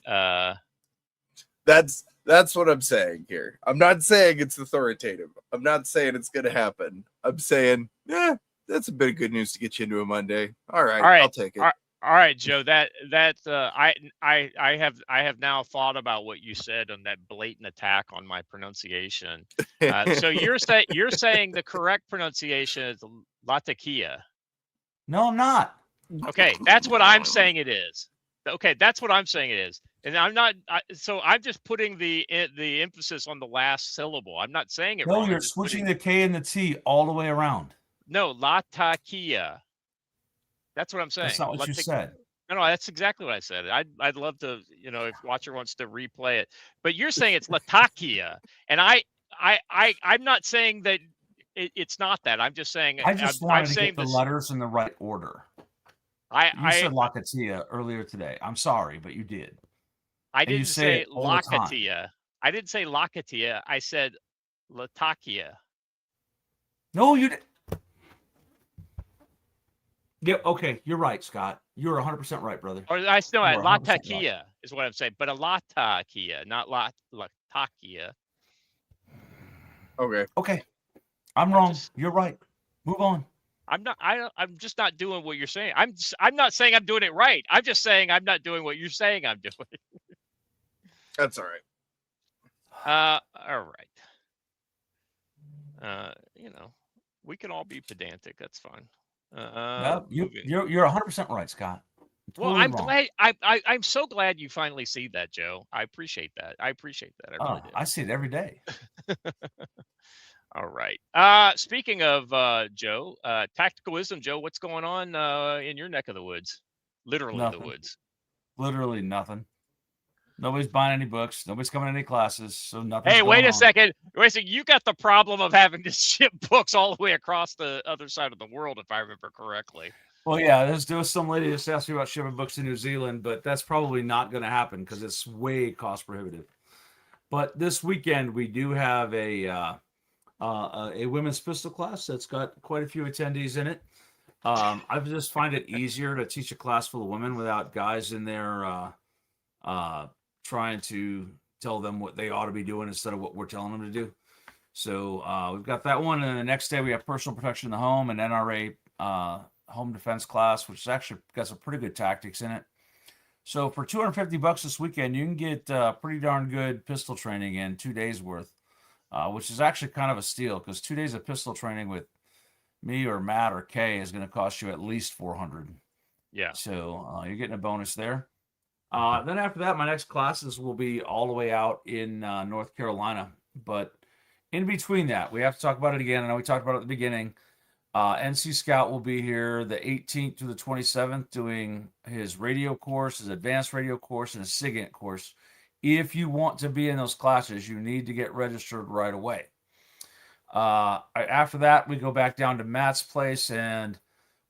That's what I'm saying here. I'm not saying it's authoritative. I'm not saying it's going to happen. I'm saying, that's a bit of good news to get you into a Monday. All right, I'll take it. All All right, Joe. I have now thought about what you said on that blatant attack on my pronunciation. So you're saying the correct pronunciation is Latakia. No, I'm not. Okay, that's what I'm saying it is. Okay, that's what I'm saying it is. And I'm not. So I'm just putting the emphasis on the last syllable. I'm not saying it No, wrong. you're switching the K and the T all the way around. No, Latakia. That's what I'm saying. That's not what you said. No, that's exactly what I said. I'd love to, if Watcher wants to replay it. But you're saying it's Latakia, and I'm not saying that it's not that. I'm just saying I just I'm wanted to saying get the this. letters in the right order. You said Lakatia earlier today. I'm sorry, but you did. I And you didn't say say it all the time. Lakatia. I didn't say Lakatia. I said Latakia. No, you didn't. Yeah, okay, you're right, Scott. You're 100% right, brother. Or I know You are 100% right. Latakia is what I'm saying, but a Latakia, not Latakia. Okay. Okay, I'm wrong. You're right. Move on. I'm just not doing what you're saying. I'm not saying I'm doing it right. I'm just saying I'm not doing what you're saying I'm doing. That's all right. All right. We can all be pedantic. That's fine. You're 100% right, Scott. Well, Totally I'm wrong. glad. I'm so glad you finally see that, Joe. I appreciate that. I really do. I see it every day. All right. Speaking of Joe, tactical wisdom, Joe, what's going on in your neck of the woods? Literally Nothing. the woods. Literally nothing. Nobody's buying any books. Nobody's coming to any classes. So nothing. Hey, wait a second. You got the problem of having to ship books all the way across the other side of the world, if I remember correctly. Well, yeah, there was some lady just asked me about shipping books to New Zealand, but that's probably not going to happen because it's way cost prohibitive. But this weekend we do have a women's pistol class that's got quite a few attendees in it. I just find it easier to teach a class full of women without guys in there trying to tell them what they ought to be doing instead of what we're telling them to do. So we've got that one, and the next day we have personal protection in the home and NRA home defense class, which actually got some pretty good tactics in it. So for $250 this weekend, you can get pretty darn good pistol training in 2 days worth, which is actually kind of a steal because 2 days of pistol training with me or Matt or Kay is going to cost you at least $400. Yeah. So you're getting a bonus there. Then after that, my next classes will be all the way out in North Carolina. But in between that, we have to talk about it again. I know we talked about it at the beginning. NC Scout will be here the 18th through the 27th doing his radio course, his advanced radio course, and his SIGINT course. If you want to be in those classes, you need to get registered right away. After that, we go back down to Matt's place, and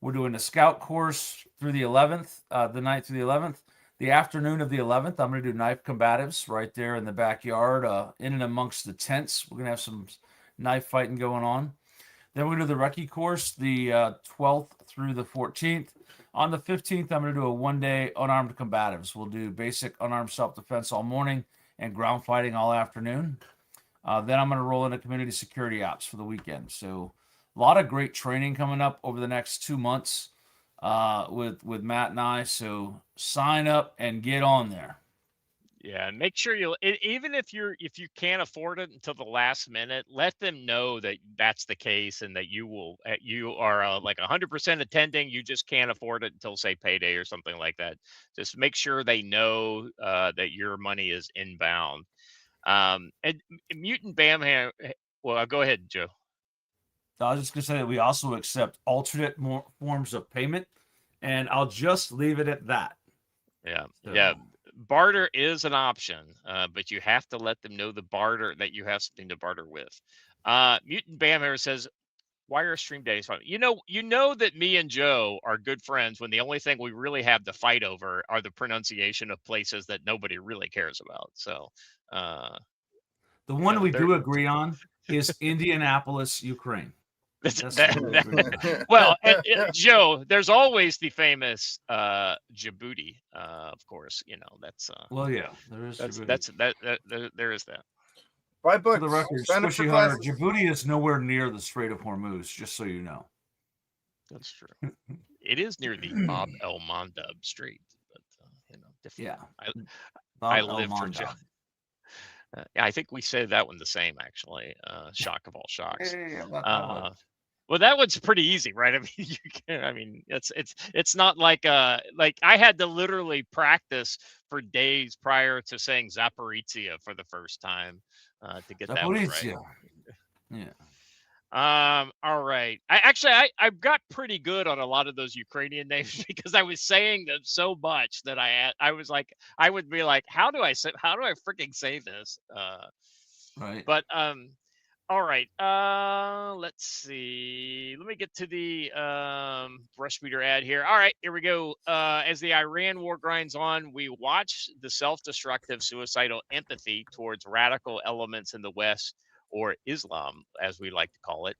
we're doing the Scout course through the 11th, the 9th through the 11th. The afternoon of the 11th, I'm going to do knife combatives right there in the backyard, in and amongst the tents. We're going to have some knife fighting going on. Then we're going to do the recce course the 12th through the 14th. On the 15th, I'm going to do a one-day unarmed combatives. We'll do basic unarmed self-defense all morning and ground fighting all afternoon. Then I'm going to roll into community security ops for the weekend. So a lot of great training coming up over the next 2 months with Matt and I. So sign up and get on there. Yeah, and make sure even if you can't afford it until the last minute, let them know that that's the case and that you are like 100% attending. You just can't afford it until say payday or something like that. Just make sure they know that your money is inbound. And Mutant Bam, well, go ahead, Joe. I was just going to say that we also accept alternate forms of payment, and I'll just leave it at that. Yeah, So. yeah. Barter is an option, but you have to let them know the barter that you have something to barter with. Mutant Bamhammer says, "Why are stream days fun?" You know that me and Joe are good friends when the only thing we really have to fight over are the pronunciation of places that nobody really cares about. So, the one we do agree on is Indianapolis, Ukraine. Well, Joe, there's always the famous Djibouti, of course. That's well, yeah, there is. There is that. Buy books. For the record, Squishy Hunter, Djibouti is nowhere near the Strait of Hormuz. Just so you know. That's true. It is near the Bob El Mondab Strait, but different. Yeah. I Bob El live for Mondo. I think we say that one the same, actually. Shock of all shocks. Hey, how about that one? Well, that one's pretty easy, right? I mean, you can. I mean, it's not like I had to literally practice for days prior to saying Zaporizhia for the first time to get that one right. Zaporizhia. Yeah. All right. I've got pretty good on a lot of those Ukrainian names because I was saying them so much that I was like, I would be like, how do I freaking say this? Right. But all right. Let's see. Let me get to the brush beater ad here. All right, here we go. As the Iran war grinds on, we watch the self-destructive, suicidal empathy towards radical elements in the West, or Islam, as we like to call it,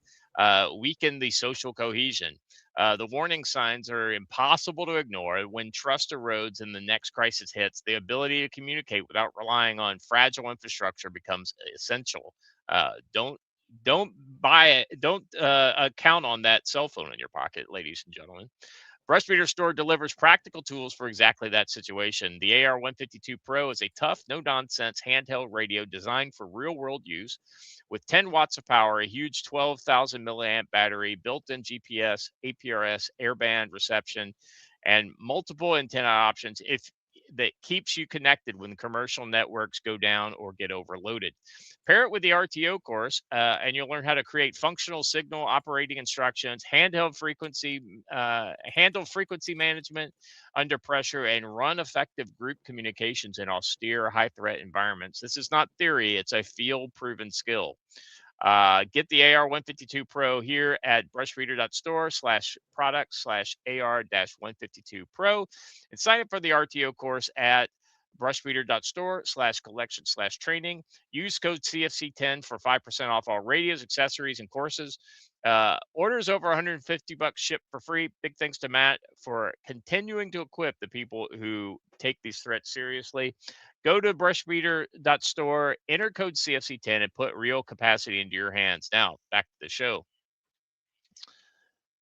weaken the social cohesion. The warning signs are impossible to ignore. When trust erodes and the next crisis hits, the ability to communicate without relying on fragile infrastructure becomes essential. Don't buy it. Don't count on that cell phone in your pocket, ladies and gentlemen. Brush Beater Store delivers practical tools for exactly that situation. The AR-152 Pro is a tough, no-nonsense handheld radio designed for real-world use. With 10 watts of power, a huge 12,000 milliamp battery, built-in GPS, APRS, airband reception, and multiple antenna options that keeps you connected when commercial networks go down or get overloaded. Pair it with the RTO course, and you'll learn how to create functional signal operating instructions, handle frequency management under pressure, and run effective group communications in austere, high-threat environments. This is not theory; it's a field-proven skill. Get the AR-152 Pro here at brushreader.store/product/AR-152 Pro and sign up for the RTO course at brushreader.store/collection/training. Use code CFC10 for 5% off all radios, accessories, and courses. Orders over $150 ship for free. Big thanks to Matt for continuing to equip the people who take these threats seriously. Go to brushbeater.store, enter code CFC10, and put real capacity into your hands. Now, back to the show.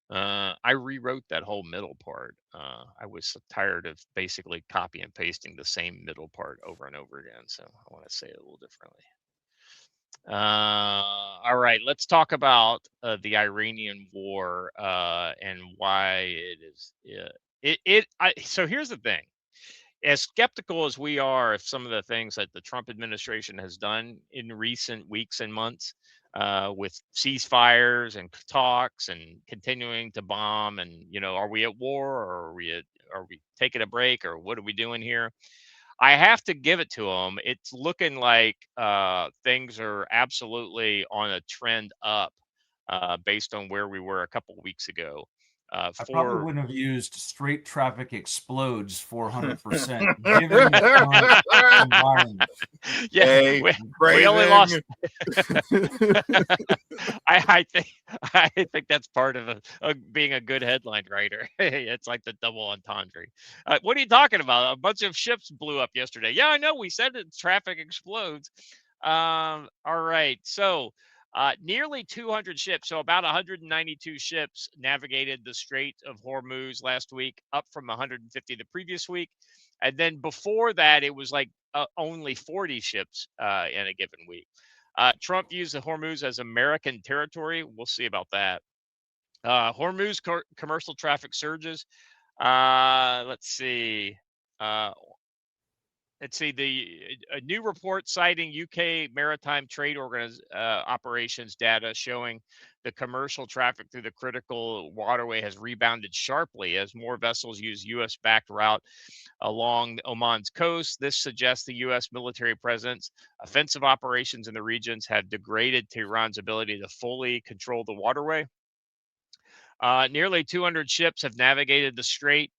I rewrote that whole middle part. I was tired of basically copy and pasting the same middle part over and over again, so I want to say it a little differently. All right, let's talk about the Iranian war and why it is. So here's the thing. As skeptical as we are of some of the things that the Trump administration has done in recent weeks and months, with ceasefires and talks and continuing to bomb, and are we at war, or are we taking a break, or what are we doing here? I have to give it to them. It's looking like things are absolutely on a trend up, based on where we were a couple weeks ago. I probably For wouldn't have used straight traffic explodes 400%, given the current environment. yeah, Hey, we only lost. I think that's part of being a good headline writer. It's like the double entendre. What are you talking about? A bunch of ships blew up yesterday. Yeah, I know. We said it. Traffic explodes. All right. So nearly 200 ships, so about 192 ships, navigated the Strait of Hormuz last week, up from 150 the previous week. And then before that, it was like only 40 ships in a given week. Trump views the Hormuz as American territory. We'll see about that. Hormuz commercial traffic surges. Let's see. A new report citing UK Maritime Trade Operations data showing the commercial traffic through the critical waterway has rebounded sharply as more vessels use U.S.-backed route along Oman's coast. This suggests the U.S. military presence, offensive operations in the regions have degraded Tehran's ability to fully control the waterway. Nearly 200 ships have navigated the strait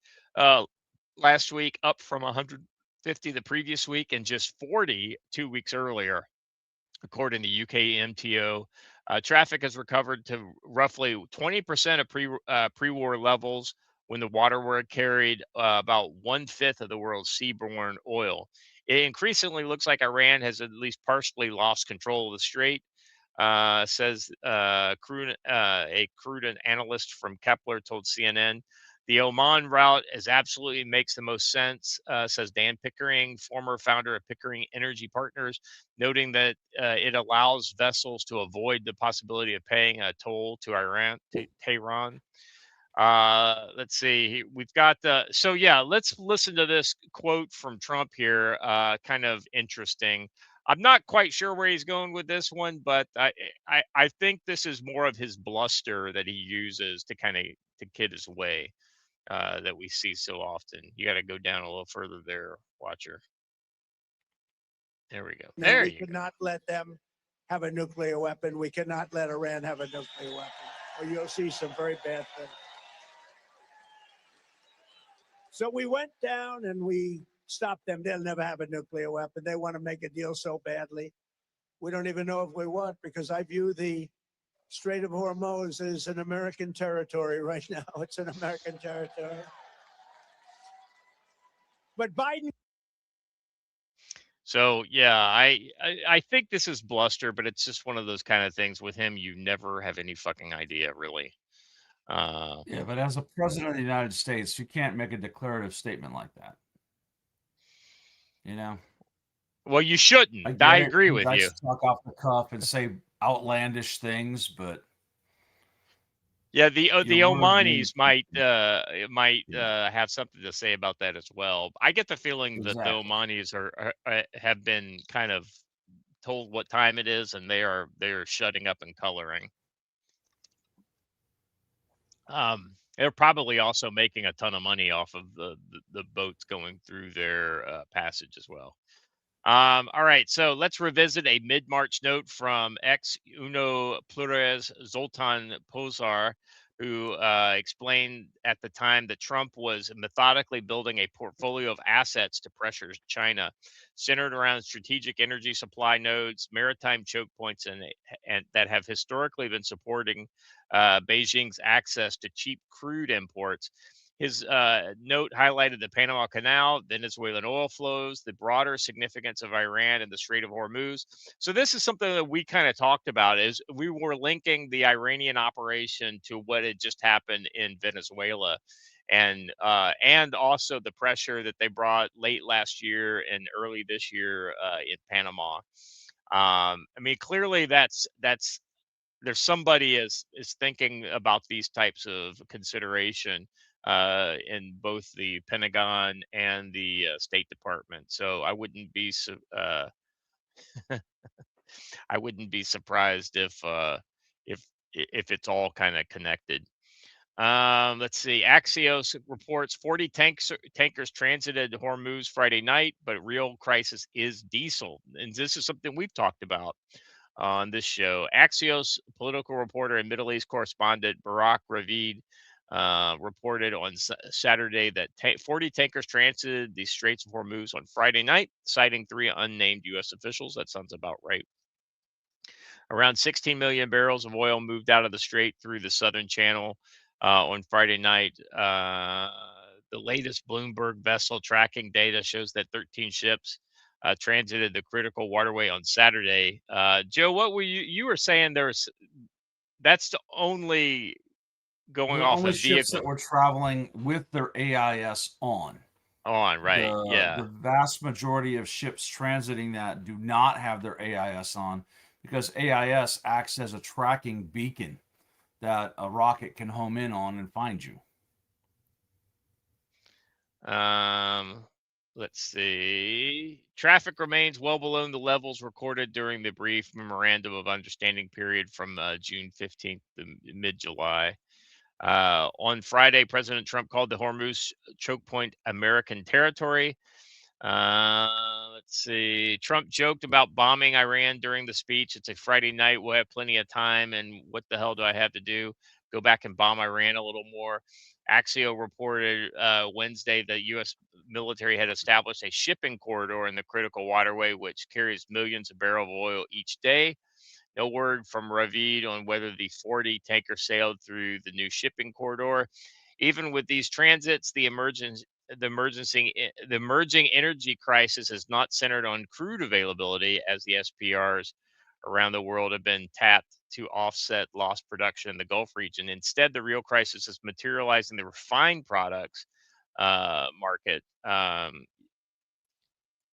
last week, up from 150 the previous week and just 40 2 weeks earlier, according to UK MTO. Traffic has recovered to roughly 20% of pre-war levels when the waterway carried about 1/5 of the world's seaborne oil. It increasingly looks like Iran has at least partially lost control of the strait, says a crude analyst from Kepler told CNN. The Oman route is absolutely makes the most sense, says Dan Pickering, former founder of Pickering Energy Partners, noting that it allows vessels to avoid the possibility of paying a toll to Iran, Tehran. Let's see. We've got the so yeah. Let's listen to this quote from Trump here. Kind of interesting. I'm not quite sure where he's going with this one, but I think this is more of his bluster that he uses to kind of to kid his way, that we see so often. You got to go down a little further there, watcher. There we go. And There we you could go. not let them have a nuclear weapon. We cannot let Iran have a nuclear weapon, or you'll see some very bad things. So we went down and we stopped them. They'll never have a nuclear weapon. They want to make a deal so badly. We don't even know if we want, because I view the Strait of Hormuz as an American territory right now. It's an American territory. But Biden. So yeah, I think this is bluster, but it's just one of those kind of things with him. You never have any fucking idea, really. Yeah, but as a president of the United States, you can't make a declarative statement like that. You know, Well, you I shouldn't. I get it. agree You with you. guys talk off the cuff and say outlandish things, but Yeah, the your words mean Omanis might yeah, have something to say about that as well. I get the feeling that the exactly. Omanis have been kind of told what time it is, and they are shutting up and coloring. They're probably also making a ton of money off of the boats going through their passage as well. All right, so let's revisit a mid-March note from ex Uno Plures Zoltan Pozar, who explained at the time that Trump was methodically building a portfolio of assets to pressure China, centered around strategic energy supply nodes, maritime choke points, and that have historically been supporting Beijing's access to cheap crude imports. His note highlighted the Panama Canal, Venezuelan oil flows, the broader significance of Iran and the Strait of Hormuz. So this is something that we kind of talked about. Is we were linking the Iranian operation to what had just happened in Venezuela, and also the pressure that they brought late last year and early this year in Panama. I mean, clearly that's there's somebody is thinking about these types of consideration in both the Pentagon and the State Department. So I wouldn't be surprised if if it's all kind of connected. Let's see. Axios reports 40 tankers transited Hormuz Friday night, but real crisis is diesel, and this is something we've talked about on this show. Axios political reporter and Middle East correspondent Barak Ravid reported on Saturday that 40 tankers transited the Straits of Hormuz on Friday night, citing three unnamed U.S. officials. That sounds about right. Around 16 million barrels of oil moved out of the strait through the southern channel on Friday night. The latest Bloomberg vessel tracking data shows that 13 ships transited the critical waterway on Saturday. Joe, what were you were saying? That's the only going The off only a ships that vehicle were traveling with their AIS on. on, right? The Yeah. vast majority of ships transiting that do not have their AIS on, because AIS acts as a tracking beacon that a rocket can home in on and find you. Um, let's see. Traffic remains well below the levels recorded during the brief memorandum of understanding period from June 15th to mid July. On Friday, President Trump called the Hormuz choke point American territory. Let's see. Trump joked about bombing Iran during the speech. It's a Friday night. We'll have plenty of time. And what the hell do I have to do? Go back and bomb Iran a little more. Axio reported Wednesday that U.S. military had established a shipping corridor in the critical waterway, which carries millions of barrels of oil each day. No word from Ravid on whether the 40 tanker sailed through the new shipping corridor. Even with these transits, the emerging energy crisis is not centered on crude availability, as the SPRs around the world have been tapped to offset lost production in the Gulf region. Instead, the real crisis is materializing the refined products market.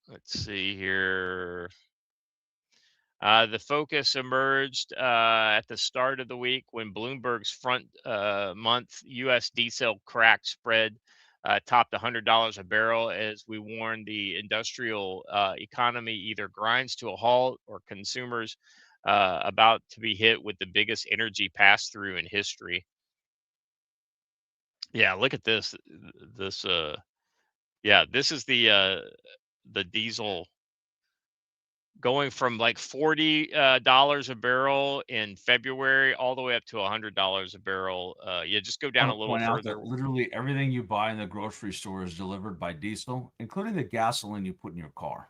Let's see here. The focus emerged at the start of the week when Bloomberg's front month U.S. diesel crack spread topped $100 a barrel, as we warned the industrial economy either grinds to a halt or consumers about to be hit with the biggest energy pass through in history. Yeah, look at this. This yeah, this is the diesel going from like $40 a barrel in February all the way up to $100 a barrel. Yeah, just go I down a want to little point out further. that literally everything you buy in the grocery store is delivered by diesel, including the gasoline you put in your car.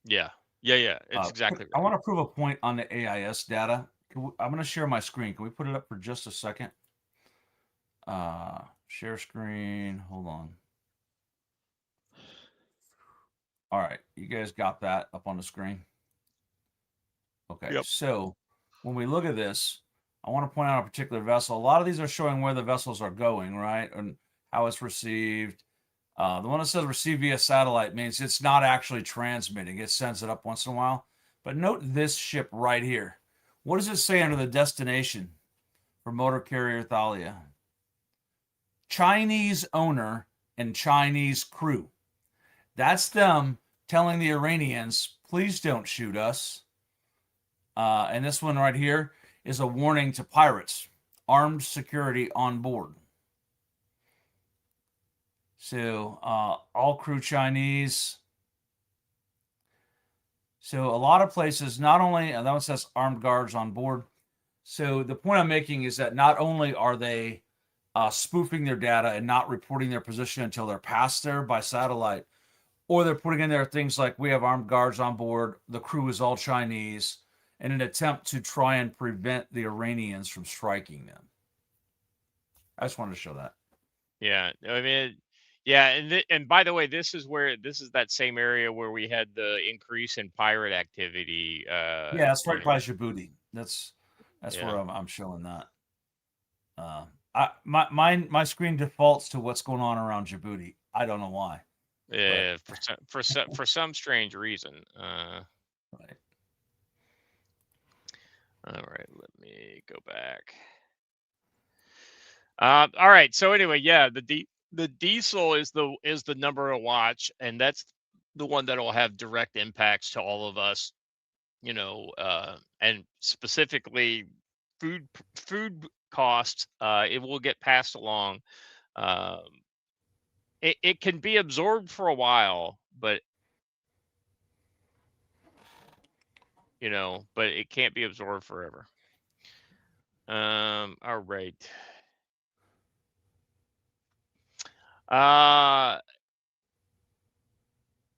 Yeah, yeah, it's exactly I right. want to prove a point on the AIS data. I'm going to share my screen. Can we put it up for just a second? Share screen. Hold on. All right, you guys got that up on the screen? Okay, Yep. so when we look at this, I want to point out a particular vessel. A lot of these are showing where the vessels are going, right? And how it's received. The one that says received via satellite means it's not actually transmitting. It sends it up once in a while. But note this ship right here. What does it say under the destination for motor carrier Thalia? Chinese owner and Chinese crew. That's them telling the Iranians, please don't shoot us. And this one right here is a warning to pirates, armed security on board. So all crew Chinese. So a lot of places, not only, and that one says armed guards on board. So the point I'm making is that not only are they spoofing their data and not reporting their position until they're passed there by satellite, or they're putting in there things like we have armed guards on board, the crew is all Chinese, in an attempt to try and prevent the Iranians from striking them. I just wanted to show that. Yeah, I mean, yeah, and by the way, this is that same area where we had the increase in pirate activity. Yeah, that's right by Djibouti. That's Yeah. where I'm showing that. My screen defaults to what's going on around Djibouti. I don't know why. Yeah, for some strange reason. Right. All right, let me go back. All right. So anyway, yeah, the diesel is the number to watch, and that's the one that'll have direct impacts to all of us. And specifically food costs. It will get passed along. Um, it can be absorbed for a while, but but it can't be absorbed forever. All right.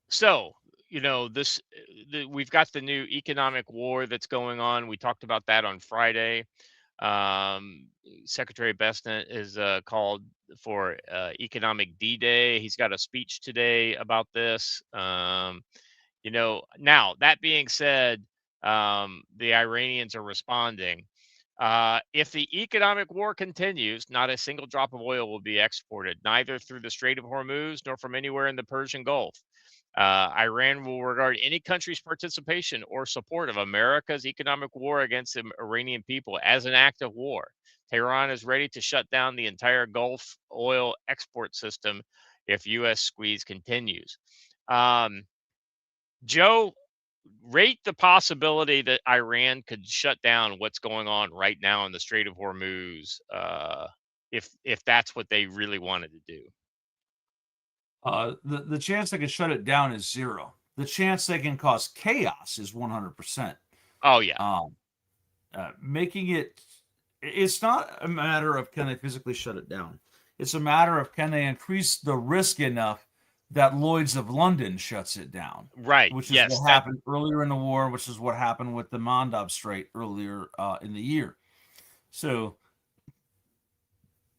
So, we've got the new economic war that's going on. We talked about that on Friday. Secretary Besant is called for economic D-Day. He's got a speech today about this. Now that being said, the Iranians are responding. If the economic war continues, not a single drop of oil will be exported, neither through the Strait of Hormuz nor from anywhere in the Persian Gulf. Iran will regard any country's participation or support of America's economic war against the Iranian people as an act of war. Tehran is ready to shut down the entire Gulf oil export system if U.S. squeeze continues. Joe, rate the possibility that Iran could shut down what's going on right now in the Strait of Hormuz, if that's what they really wanted to do. The chance they can shut it down is 0. The chance they can cause chaos is 100%. Oh yeah. Making it's not a matter of can they physically shut it down. It's a matter of can they increase the risk enough that Lloyd's of London shuts it down. Right. Which is what happened earlier in the war, which is what happened with the Mandab Strait earlier in the year. So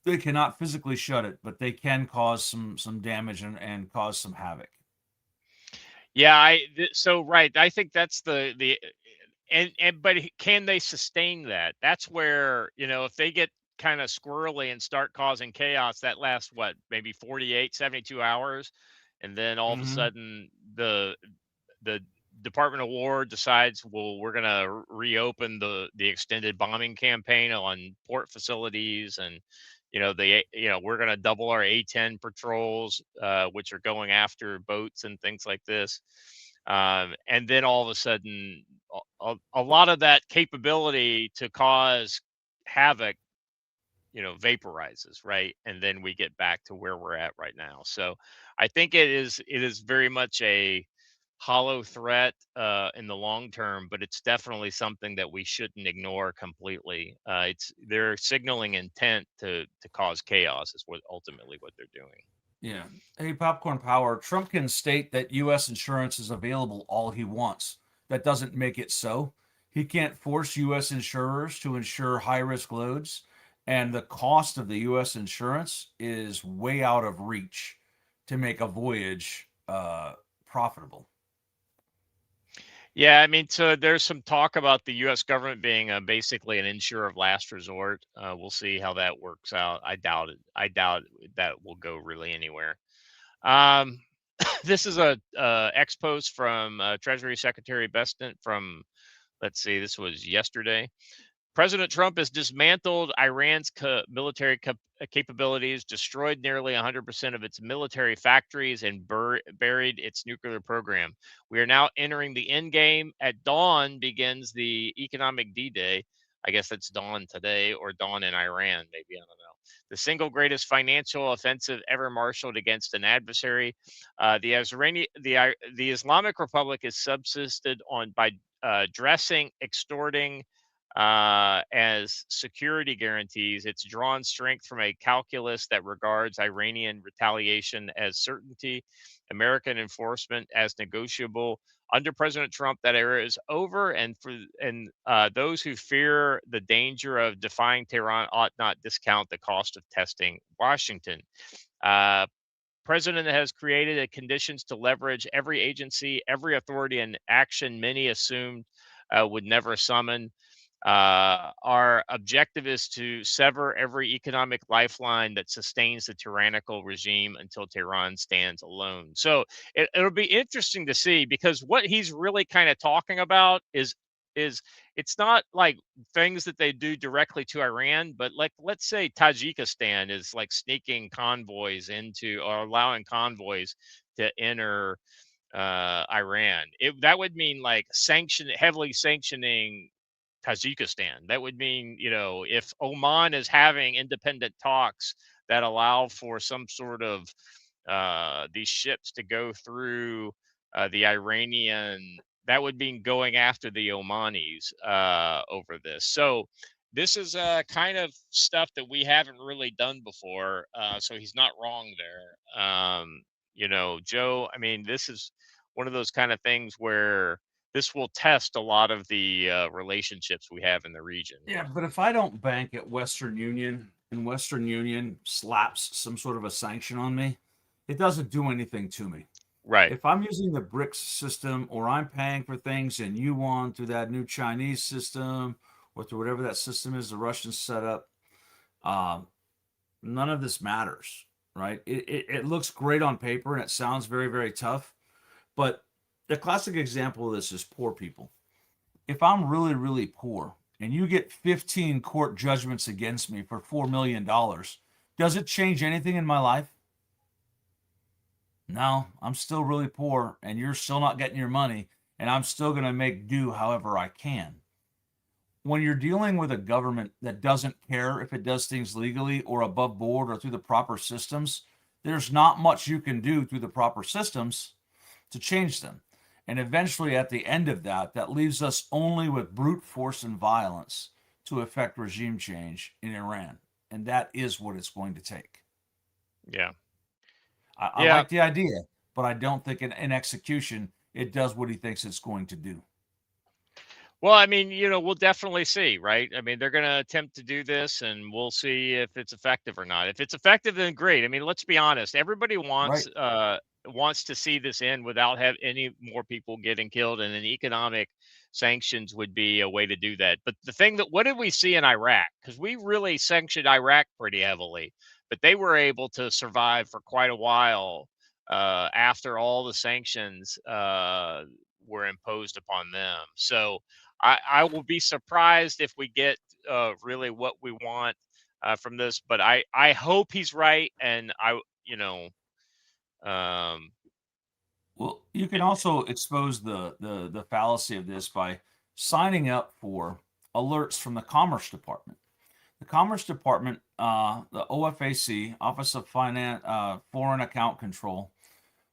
they cannot physically shut it, but they can cause some damage and cause some havoc. Yeah, right. I think that's but can they sustain that? That's where, if they get kind of squirrely and start causing chaos, that lasts what, maybe 48, 72 hours. And then all of a Mhm. sudden the Department of War decides, well, we're going to reopen the extended bombing campaign on port facilities, and we're going to double our A-10 patrols, which are going after boats and things like this. And then all of a sudden, a lot of that capability to cause havoc, vaporizes, right? And then we get back to where we're at right now. So I think it is very much a hollow threat in the long term, but it's definitely something that we shouldn't ignore completely. They're signaling intent to cause chaos is what ultimately what they're doing. Yeah. Hey, Popcorn Power. Trump can state that U.S. insurance is available all he wants. That doesn't make it so. He can't force U.S. insurers to insure high risk loads, and the cost of the U.S. insurance is way out of reach to make a voyage profitable. Yeah, I mean, so there's some talk about the U.S. government being basically an insurer of last resort. We'll see how that works out. I doubt it. I doubt that will go really anywhere. Um, this is a ex post from Treasury Secretary Bestant from, let's see, this was yesterday. President Trump has dismantled Iran's military capabilities, destroyed nearly 100% of its military factories, and buried its nuclear program. We are now entering the end game. At dawn begins the economic D-Day. I guess that's dawn today, or dawn in Iran, maybe. I don't know. The single greatest financial offensive ever marshaled against an adversary. The Islamic Republic is subsisted on by dressing, extorting, as security guarantees. It's drawn strength from a calculus that regards Iranian retaliation as certainty, American enforcement as negotiable. Under President Trump, that era is over, and those who fear the danger of defying Tehran ought not discount the cost of testing Washington. Uh, President has created a conditions to leverage every agency, every authority and action many assumed would never summon. Our objective is to sever every economic lifeline that sustains the tyrannical regime until Tehran stands alone. So it'll be interesting to see, because what he's really kind of talking about is it's not like things that they do directly to Iran, but like, let's say Tajikistan is like sneaking convoys into, or allowing convoys to enter Iran. That would mean like heavily sanctioning Tajikistan. That would mean, if Oman is having independent talks that allow for some sort of these ships to go through the Iranian, that would mean going after the Omanis over this. So this is kind of stuff that we haven't really done before. So he's not wrong there. Joe, I mean, this is one of those kind of things where this will test a lot of the relationships we have in the region. Yeah, but if I don't bank at Western Union and Western Union slaps some sort of a sanction on me, it doesn't do anything to me. Right. If I'm using the BRICS system, or I'm paying for things in yuan through that new Chinese system, or through whatever that system is the Russians set up, um, none of this matters, right? It looks great on paper and it sounds very, very tough. But the classic example of this is poor people. If I'm really, really poor and you get 15 court judgments against me for $4 million, does it change anything in my life? No, I'm still really poor and you're still not getting your money, and I'm still going to make do however I can. When you're dealing with a government that doesn't care if it does things legally or above board or through the proper systems, there's not much you can do through the proper systems to change them. And eventually, at the end of that, that leaves us only with brute force and violence to effect regime change in Iran. And that is what it's going to take. Yeah. I Yeah. like the idea, but I don't think in execution it does what he thinks it's going to do. Well, I mean, we'll definitely see, right? I mean, they're going to attempt to do this, and we'll see if it's effective or not. If it's effective, then great. I mean, let's be honest. Everybody wants Right. wants to see this end without have any more people getting killed, and then economic sanctions would be a way to do that. But the thing that what did we see in Iraq? Because we really sanctioned Iraq pretty heavily, but they were able to survive for quite a while after all the sanctions were imposed upon them. So I will be surprised if we get really what we want from this, but I hope he's right, and um, Well, you can also expose the fallacy of this by signing up for alerts from the Commerce Department. The Commerce Department, the OFAC, Office of Foreign Account Control,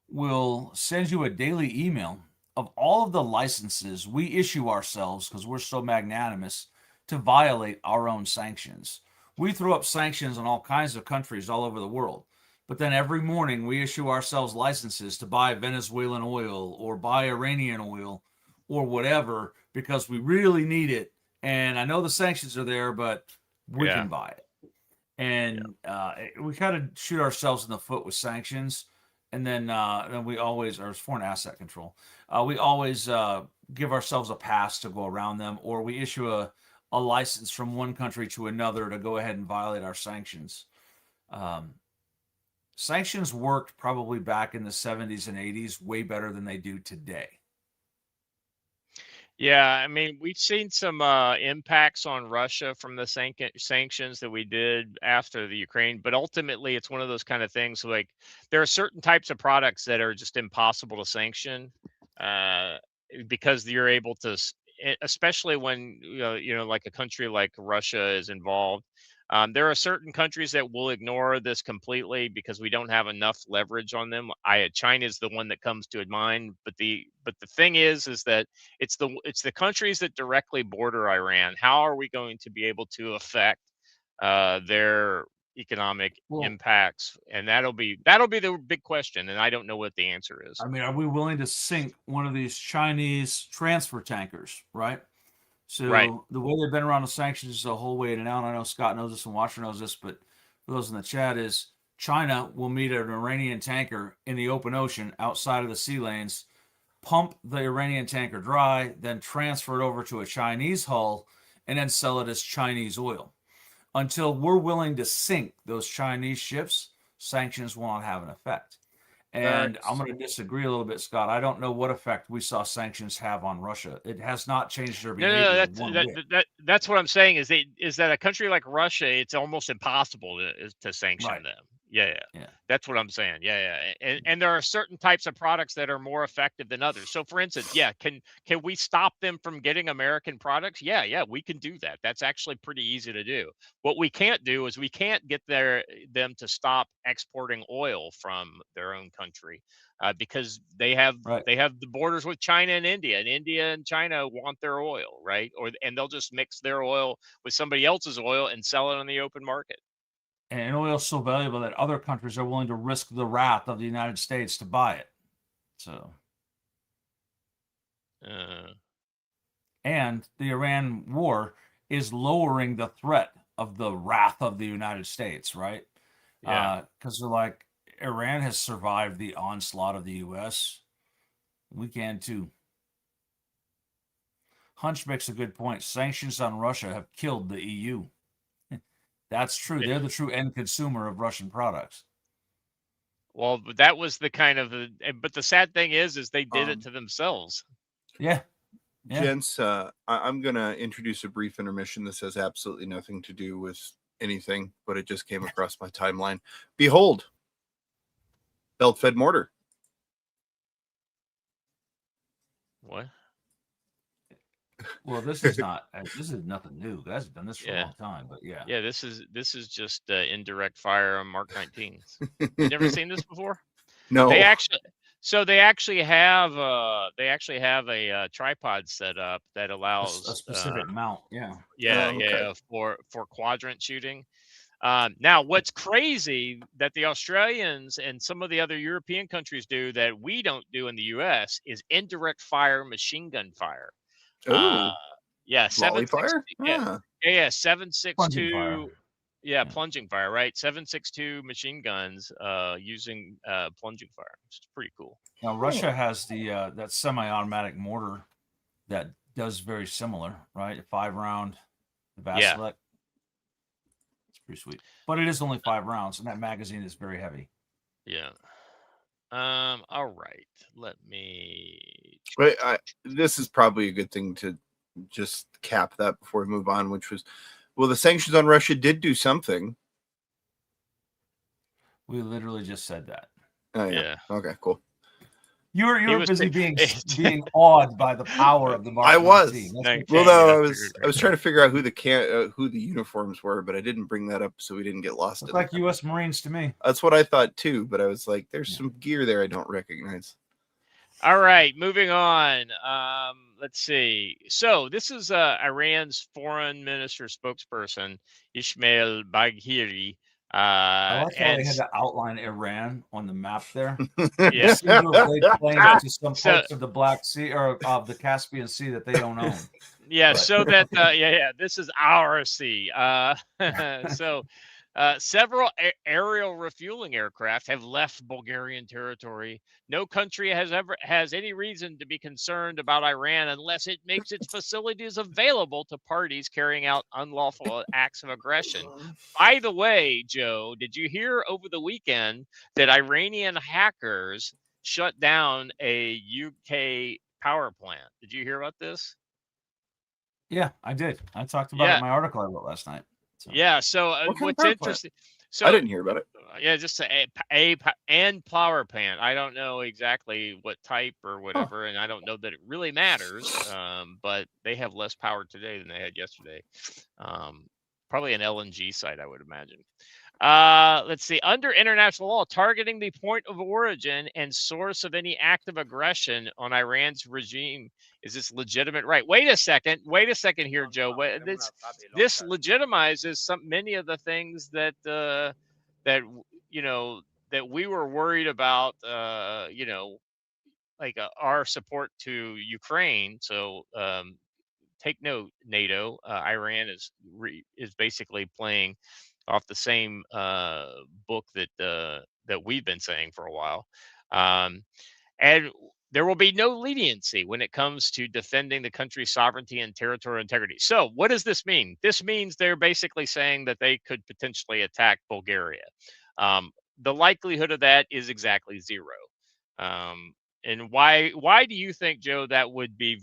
will send you a daily email of all of the licenses we issue ourselves because we're so magnanimous to violate our own sanctions. We throw up sanctions on all kinds of countries all over the world. But then every morning we issue ourselves licenses to buy Venezuelan oil or buy Iranian oil or whatever because we really need it. And I know the sanctions are there, but we yeah, can buy it. And we kind of shoot ourselves in the foot with sanctions. And then we always, or foreign asset control, we always give ourselves a pass to go around them, or we issue a license from one country to another to go ahead and violate our sanctions. Sanctions worked probably back in the 70s and 80s way better than they do today. yeah. I mean, we've seen some impacts on Russia from the sanctions that we did after the Ukraine, but ultimately, it's one of those kind of things. Like there are certain types of products that are just impossible to sanction uh, because you're able to, especially when like a country like Russia is involved. There are certain countries that will ignore this completely because we don't have enough leverage on them. China is the one that comes to mind, but the thing is that it's the countries that directly border Iran. How are we going to be able to affect their economic Well, impacts? And that'll be the big question, and I don't know what the answer is. I mean, are we willing to sink one of these Chinese transfer tankers, right? Right. So the way they've been around the sanctions is the whole way in and out. I know Scott knows this and Watcher knows this, but for those in the chat is China will meet an Iranian tanker in the open ocean outside of the sea lanes, pump the Iranian tanker dry, then transfer it over to a Chinese hull, and then sell it as Chinese oil. Until we're willing to sink those Chinese ships, sanctions will not have an effect. And I'm going to disagree a little bit, Scott. I don't know what effect we saw sanctions have on Russia. It has not changed their No, behavior that's one that, whit. that's what I'm saying is that a country like Russia, it's almost impossible to sanction Right. them. Yeah. Yeah. That's what I'm saying. Yeah. And there are certain types of products that are more effective than others. So for instance, can we stop them from getting American products? Yeah, we can do that. That's actually pretty easy to do. What we can't do is we can't get them to stop exporting oil from their own country. Because Right. they have the borders with China and India, and India and China want their oil, right? And they'll just mix their oil with somebody else's oil and sell it on the open market. And oil is so valuable that other countries are willing to risk the wrath of the United States to buy it. So, Uh, and the Iran war is lowering the threat of the wrath of the United States, right? yeah. Because they're like, Iran has survived the onslaught of the U.S. We can too. Hunch makes a good point. Sanctions on Russia have killed the EU. That's true. They're the true end consumer of Russian products. Well, but that was the kind of but the sad thing is they did it Um, to themselves. Yeah. Yeah. Gents, I'm going to introduce a brief intermission. This has absolutely nothing to do with anything, but it just came across my timeline. Behold, belt-fed mortar. What? Well, this is not. This is nothing new. Guys have done this for a Yeah. long time, but yeah. Yeah, this is just indirect fire on Mark 19. You never seen this before? No. They actually have a tripod set up that A allows specific mount. Yeah. Okay. for quadrant shooting. Now, what's crazy that the Australians and some of the other European countries do that we don't do in the U.S. is indirect fire machine gun fire. Oh, Yeah, volley 7.62. fire? Yeah, Ah. yeah, Plunging fire. 7.62. Yeah, plunging fire, right? 7.62 machine guns using plunging fire. It's pretty cool. Now Russia has the that semi-automatic mortar that does very similar, right? A 5-round Vasilek. It's pretty sweet, but it is only 5 rounds, and that magazine is very heavy. Yeah. All right. Let me. But this is probably a good thing to just cap that before we move on, which was, well, the sanctions on Russia did do something. We literally just said that. Oh yeah. Okay, cool. You were busy being awed by the power of the Mark. I was. Well, no, I was trying to figure out who the uniforms were, but I didn't bring that up so we didn't get lost. Look like U.S. Marines to me. That's what I thought too, but I was like, there's some gear there I don't recognize. All right, moving on. Let's see. So this is Iran's foreign minister spokesperson, Ismail Bagheri. I like how they had to outline Iran on the map there. Yeah. Seem to have laid claim to some parts of the Black Sea or of the Caspian Sea that they don't own. Yeah, so that this is our sea. So several aerial refueling aircraft have left Bulgarian territory. No country has any reason to be concerned about Iran unless it makes its facilities available to parties carrying out unlawful acts of aggression. By the way, Joe, did you hear over the weekend that Iranian hackers shut down a UK power plant? Did you hear about this? Yeah, I did. I talked about it in my article I wrote last night. So. Yeah. So what's interesting? So I didn't hear about it. Yeah, just a power plant. I don't know exactly what type or whatever, and I don't know that it really matters. But they have less power today than they had yesterday. Probably an LNG site, I would imagine. Let's see. Under international law, targeting the point of origin and source of any act of aggression on Iran's regime is this legitimate right? Wait a second here, Joe. This legitimizes many of the things that that we were worried about. Like our support to Ukraine. So take note, NATO. Iran is basically playing off the same book that we've been saying for a while, and there will be no leniency when it comes to defending the country's sovereignty and territorial integrity. So, what does this mean? This means they're basically saying that they could potentially attack Bulgaria. The likelihood of that is exactly zero. And why do you think, Joe, that would be a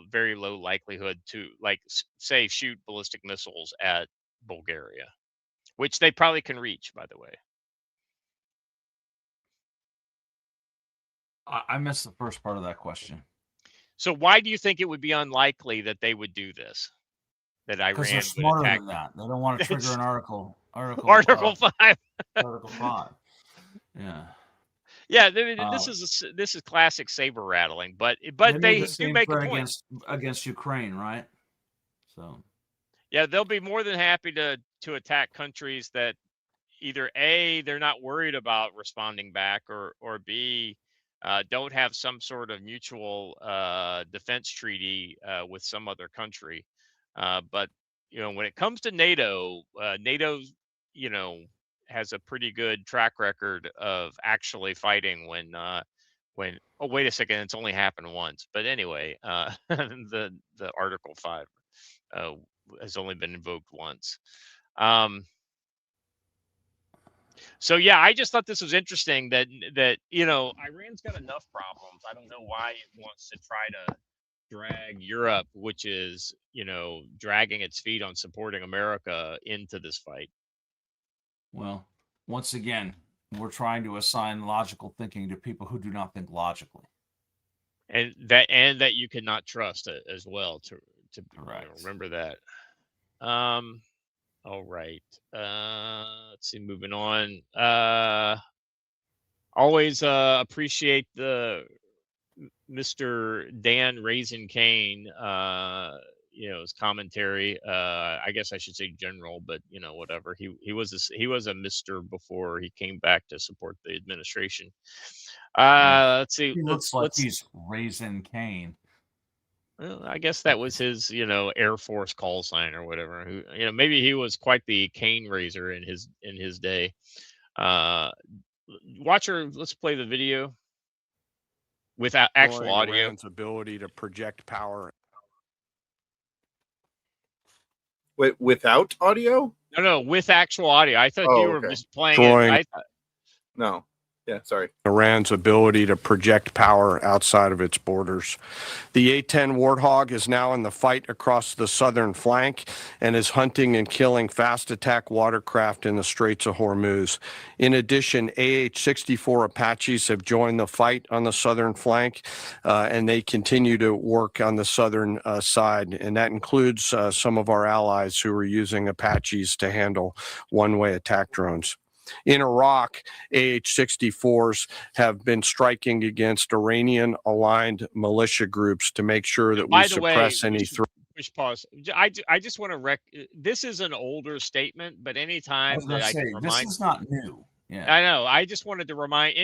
very low likelihood to, like, say, shoot ballistic missiles at Bulgaria, which they probably can reach, by the way? I missed the first part of that question. So why do you think it would be unlikely that they would do this? That Iran because they're smarter than that. They don't want to trigger an article 5. Article 5. Yeah. Yeah, this is classic saber rattling, but they do make a point against Ukraine, right? So yeah, they'll be more than happy to attack countries that either A, they're not worried about responding back, or B, don't have some sort of mutual defense treaty with some other country. But when it comes to NATO, NATO, has a pretty good track record of actually fighting when oh, wait a second, it's only happened once. But anyway, the Article 5 has only been invoked once. So yeah, I just thought this was interesting that Iran's got enough problems. I don't know why it wants to try to drag Europe, which is dragging its feet on supporting America, into this fight. Well, once again, we're trying to assign logical thinking to people who do not think logically, and that you cannot trust as well. To remember that. All right. Let's see. Moving on. Always appreciate the Mr. Dan Raisin Kane. His commentary. I guess I should say general, but whatever. He was a Mr. before he came back to support the administration. Let's see. He looks like he's Raisin Kane. Well, I guess that was his, Air Force call sign or whatever. Who, maybe he was quite the cane raiser in his day. Uh, let's play the video with actual audio. Iran's ability to project power. Without audio? No, with actual audio. I thought Oh, you were okay. just playing Drawing. it. No. Yeah, sorry. Iran's ability to project power outside of its borders. The A-10 Warthog is now in the fight across the southern flank and is hunting and killing fast attack watercraft in the Straits of Hormuz. In addition, AH-64 Apaches have joined the fight on the southern flank, and they continue to work on the southern side. And that includes some of our allies who are using Apaches to handle one-way attack drones. In Iraq, AH-64s have been striking against Iranian-aligned militia groups to make sure that we By the way, suppress any threat. push pause. I just want to this is an older statement, but I anytime was that going to I say, can this remind, is not new. Yeah. I know. I just wanted to remind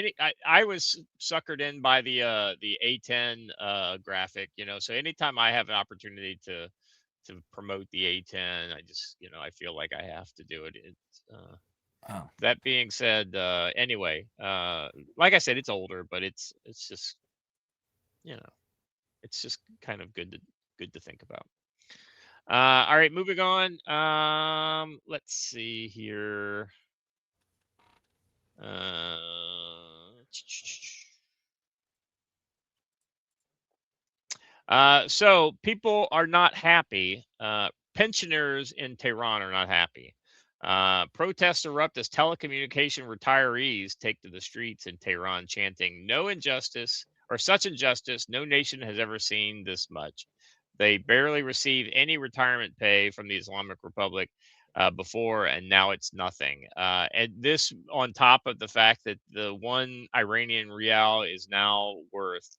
I was suckered in by the A10 graphic, so anytime I have an opportunity to promote the A10, I just, I feel like I have to do it. It's That being said, anyway, like I said, it's older, but it's just, it's just kind of good to think about. All right, moving on. Let's see here. So people are not happy. Pensioners in Tehran are not happy. Protests erupt as telecommunication retirees take to the streets in Tehran, chanting, "No injustice, or such injustice, no nation has ever seen this much." They barely receive any retirement pay from the Islamic Republic before, and now it's nothing. And this on top of the fact that the one Iranian rial is now worth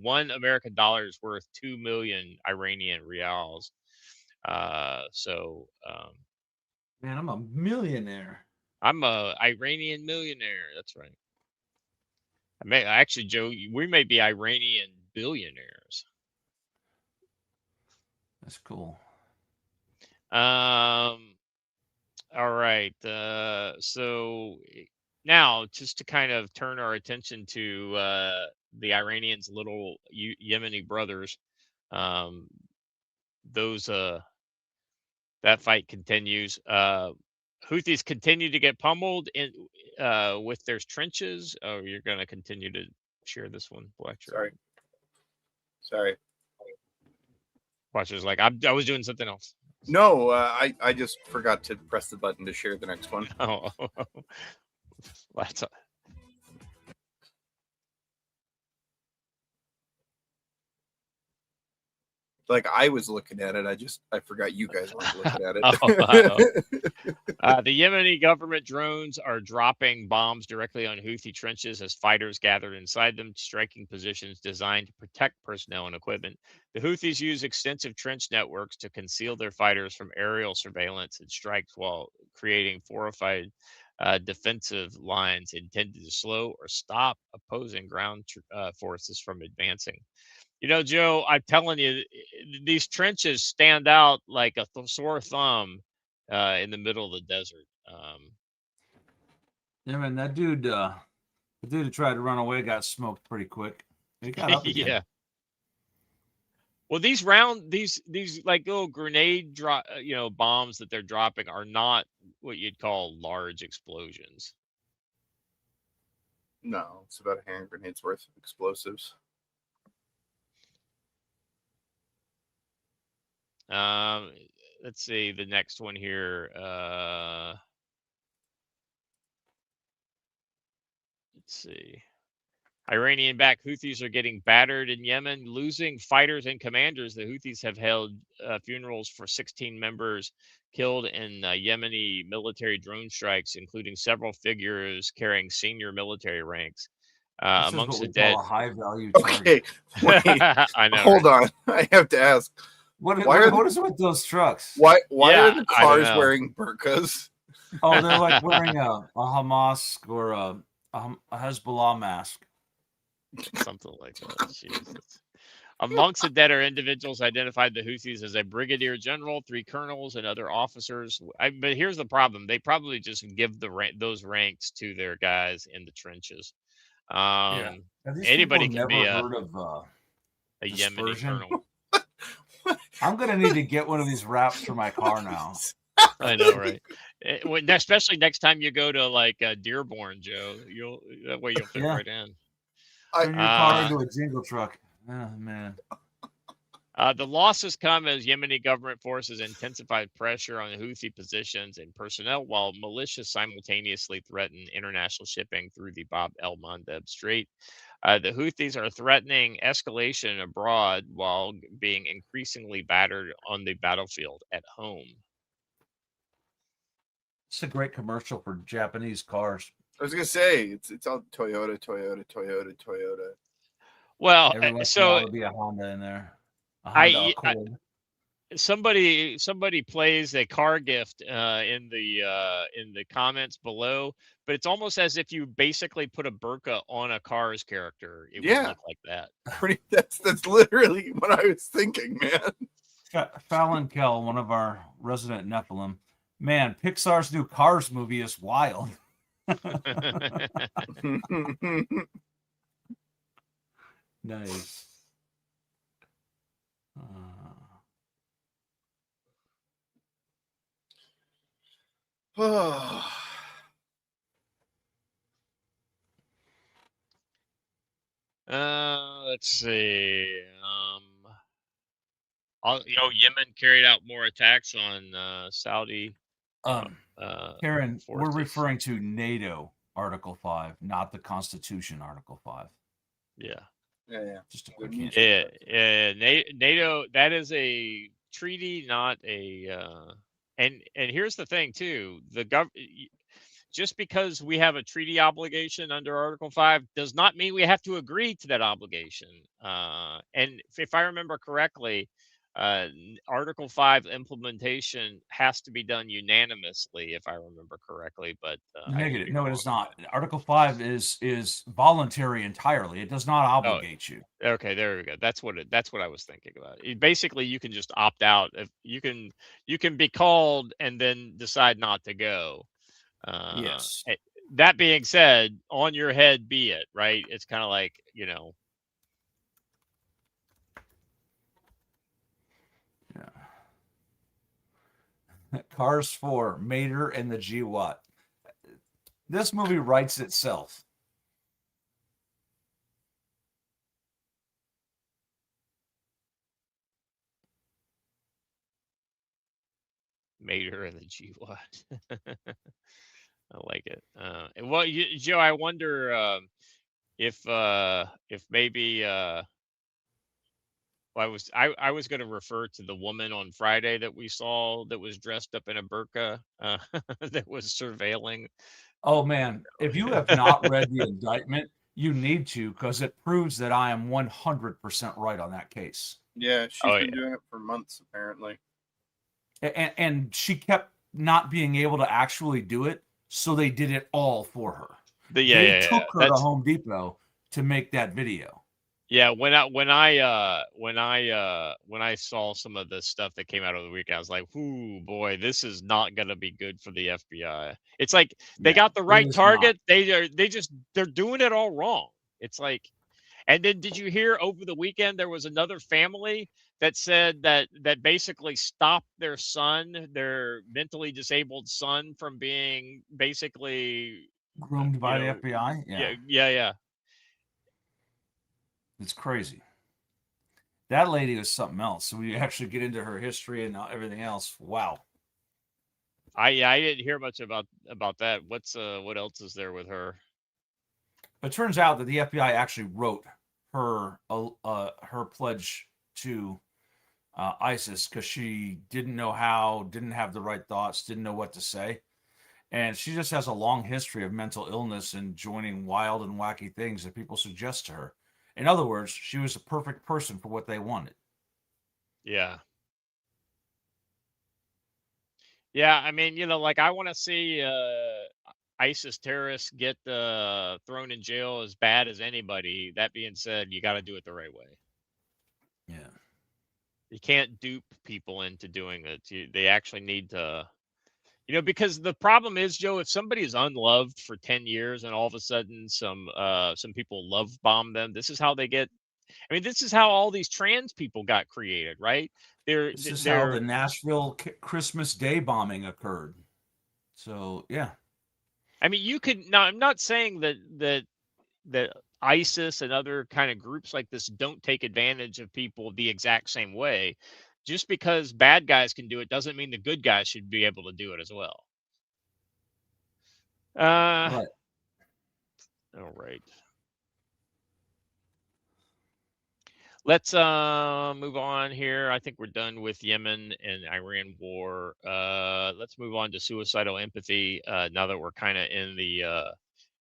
one American dollar is worth 2 million Iranian rials. Man, I'm a millionaire. I'm a Iranian millionaire. That's right. Actually, Joe, we may be Iranian billionaires. That's cool. All right. So now, just to kind of turn our attention to the Iranians' little Yemeni brothers, that fight continues. Houthis continue to get pummeled with their trenches. Oh, you're going to continue to share this one, Fletcher. Sorry. Watcher's like, I was doing something else. No, I just forgot to press the button to share the next one. Oh, that's like I was looking at it. I forgot you guys weren't looking at it. The Yemeni government drones are dropping bombs directly on Houthi trenches as fighters gathered inside them, striking positions designed to protect personnel and equipment. The Houthis use extensive trench networks to conceal their fighters from aerial surveillance and strikes while creating fortified defensive lines intended to slow or stop opposing ground forces from advancing. Joe, I'm telling you, these trenches stand out like a sore thumb in the middle of the desert. Yeah, man, that dude who tried to run away got smoked pretty quick. He got up again. Yeah. Well, these like little grenade bombs that they're dropping are not what you'd call large explosions. No, it's about a hand grenade's worth of explosives. Let's see the next one here. Let's see. Iranian-backed Houthis are getting battered in Yemen, losing fighters and commanders. The Houthis have held funerals for 16 members killed in Yemeni military drone strikes, including several figures carrying senior military ranks. Amongst the dead, a high value target. Okay, wait. I know. Hold on, I have to ask. What is it with those trucks? Why Yeah, are the cars wearing burqas? Oh, they're like wearing a Hamas or a Hezbollah mask. Something like that. Jesus. Amongst the dead are individuals identified the Houthis as a brigadier general, 3 colonels, and other officers. But here's the problem: they probably just give those ranks to their guys in the trenches. Yeah. Have these people Anybody can be never a heard of Yemeni dispersion? colonel. I'm gonna need to get one of these wraps for my car now. I know, right? Especially next time you go to like Dearborn, Joe. That way you'll fit Yeah. right in. Turn your car into a jingle truck. Oh man. The losses come as Yemeni government forces intensified pressure on the Houthi positions and personnel, while militias simultaneously threaten international shipping through the Bab el Mandeb Strait. The Houthis are threatening escalation abroad while being increasingly battered on the battlefield at home. It's a great commercial for Japanese cars. I was gonna say it's all Toyota. Well, Every once in a so while there'll be a Honda in there. A Honda Accord. somebody plays a car gift in the comments below, but it's almost as if you basically put a burqa on a Cars character. It would look like that. That's literally what I was thinking, man. Fallon Kell, one of our resident Nephilim. Man, Pixar's new Cars movie is wild. Nice. Let's see. Yemen carried out more attacks on Saudi. Karen, we're forces. referring to NATO Article 5, not the Constitution Article 5. Yeah. Just a quick hint. NATO, that is a treaty, not a and here's the thing too. Just because we have a treaty obligation under Article 5 does not mean we have to agree to that obligation. And if I remember correctly, Article 5 implementation has to be done unanimously, if I remember correctly. But Negative. No, it is not. Article 5 is voluntary entirely. It does not obligate you. Okay, there we go. That's what I was thinking about. Basically, you can just opt out. If you can be called and then decide not to go. Yes. That being said, on your head be it, right? It's kind of like, Yeah. Cars 4, Mater and the G-Watt. This movie writes itself. Mater and the G-Watt. I like it. Well, Joe, I wonder if maybe I was going to refer to the woman on Friday that we saw that was dressed up in a burqa that was surveilling. Oh man, if you have not read the indictment, you need to, because it proves that I am 100% right on that case. Yeah, she's been doing it for months apparently. And she kept not being able to actually do it, so they did it all for her. They took her to Home Depot to make that video. Yeah, when I saw some of the stuff that came out over the weekend, I was like, "Ooh, boy, this is not going to be good for the FBI." It's like they got the right target. They're doing it all wrong. It's like, and then did you hear over the weekend there was another family that said that basically stopped their son, their mentally disabled son, from being basically groomed by the FBI? Yeah. It's crazy. That lady was something else. So we actually get into her history and everything else. Wow. I didn't hear much about that. What else is there with her? It turns out that the FBI actually wrote her pledge to ISIS because she didn't know how, didn't have the right thoughts, didn't know what to say. And she just has a long history of mental illness and joining wild and wacky things that people suggest to her. In other words, she was a perfect person for what they wanted. Yeah. Yeah, I mean, like I want to see ISIS terrorists get thrown in jail as bad as anybody. That being said, you got to do it the right way. Yeah. You can't dupe people into doing it. They actually need to, because the problem is, Joe, if somebody is unloved for 10 years and all of a sudden some people love bomb them, this is how they get. I mean, this is how all these trans people got created, right? This is how the Nashville Christmas Day bombing occurred. So yeah. I mean, you could. Now, I'm not saying that ISIS and other kind of groups like this don't take advantage of people the exact same way. Just because bad guys can do it doesn't mean the good guys should be able to do it as well. Right. All right. Let's move on here. I think we're done with Yemen and Iran war. Let's move on to suicidal empathy. Now that we're kind of in the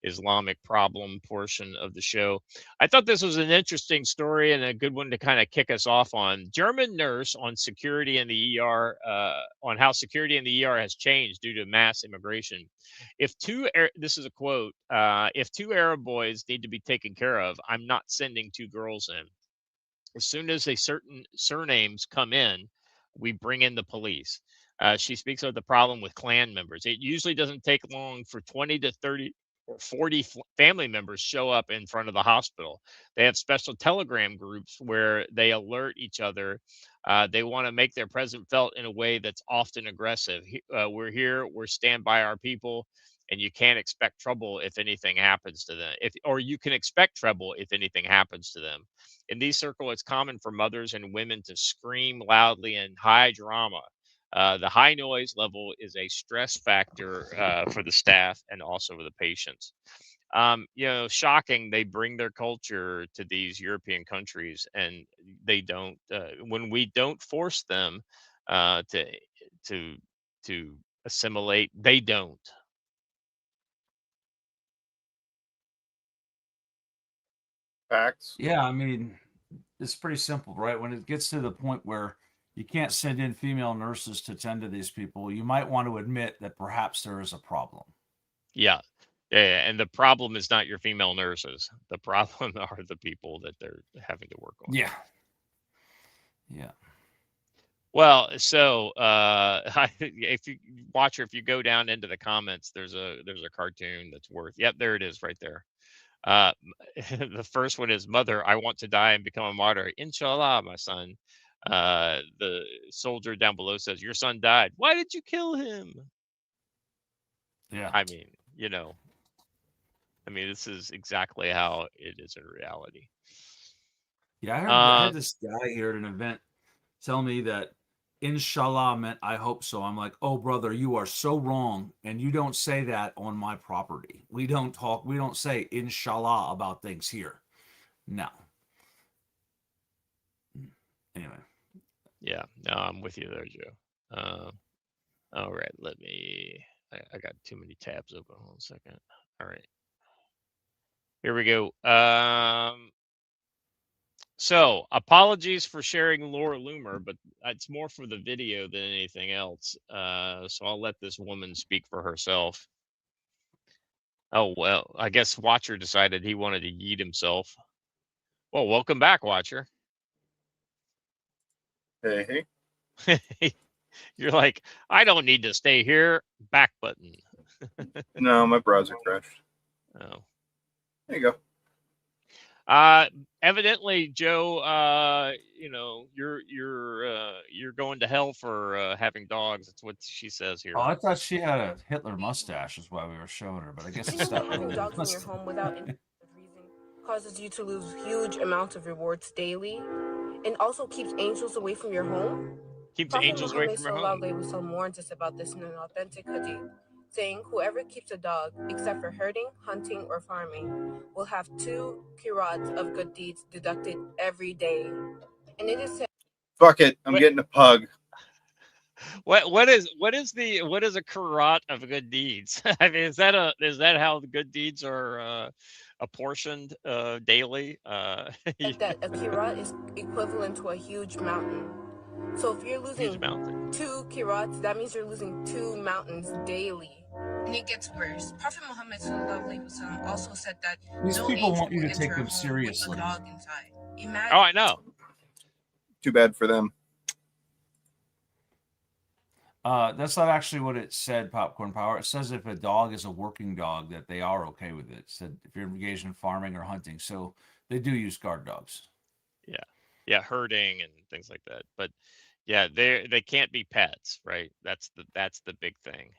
Islamic problem portion of the show, I thought this was an interesting story and a good one to kind of kick us off on. German nurse on security in the ER, on how security in the ER has changed due to mass immigration. This is a quote. If 2 Arab boys need to be taken care of, I'm not sending 2 girls in. As soon as a certain surnames come in, we bring in the police. She speaks of the problem with clan members. It usually doesn't take long for 20 to 30 or 40 family members show up in front of the hospital. They have special telegram groups where they alert each other. They want to make their presence felt in a way that's often aggressive. We're here, we're stand by our people, and you can't expect trouble if anything happens to them. Or you can expect trouble if anything happens to them. In these circles, it's common for mothers and women to scream loudly and high drama. The high noise level is a stress factor for the staff and also for the patients. Shocking, they bring their culture to these European countries, and they don't. When we don't force them to assimilate, they don't. Facts. Yeah, I mean, it's pretty simple, right? When it gets to the point where you can't send in female nurses to tend to these people, you might want to admit that perhaps there is a problem. Yeah. Yeah, and the problem is not your female nurses. The problem are the people that they're having to work on. Yeah. Yeah. Well, so if you go down into the comments, there's a cartoon that's worth. Yep, there it is, right there. The first one is, "Mother, I want to die and become a martyr. Inshallah, my son." The soldier down below says, "Your son died. Why did you kill him?" Yeah. I mean, this is exactly how it is in reality. Yeah, I had this guy here at an event tell me that inshallah meant I hope so. I'm like, oh brother, you are so wrong, and you don't say that on my property. We don't say inshallah about things here. No. Anyway. Yeah, no, I'm with you there, Joe. All right, I got too many tabs open. Hold on a second. All right. Here we go. So apologies for sharing Laura Loomer, but it's more for the video than anything else. So I'll let this woman speak for herself. Oh, well, I guess Watcher decided he wanted to yeet himself. Well, welcome back, Watcher. Hey. You're like, I don't need to stay here. Back button. No, my browser crashed. Oh. There you go. Evidently, Joe, you're going to hell for having dogs. That's what she says here. Oh, I thought she had a Hitler mustache, is why we were showing her, but I guess it's not having dogs in your home without any reason causes you to lose huge amounts of rewards daily, and also keeps angels away from your home. Keeps Prophet angels away Muhammad from your home. Warns us about this in an authentic hadith, saying, "Whoever keeps a dog, except for herding, hunting, or farming, will have 2 kirats of good deeds deducted every day." And it is said, "Fuck it, I'm getting a pug." What is a karat of good deeds? I mean, is that how the good deeds are apportioned daily? That a kirat is equivalent to a huge mountain. So if you're losing 2 kirats, that means you're losing 2 mountains daily. And it gets worse. Prophet Muhammad also said that these people want you to take them seriously. A dog inside. Oh, I know. Too bad for them. That's not actually what it said, Popcorn Power. It says if a dog is a working dog, that they are okay with it. It said if you're engaged in farming or hunting. So they do use guard dogs. Yeah. Yeah, herding and things like that. But yeah, they can't be pets, right? That's the big thing.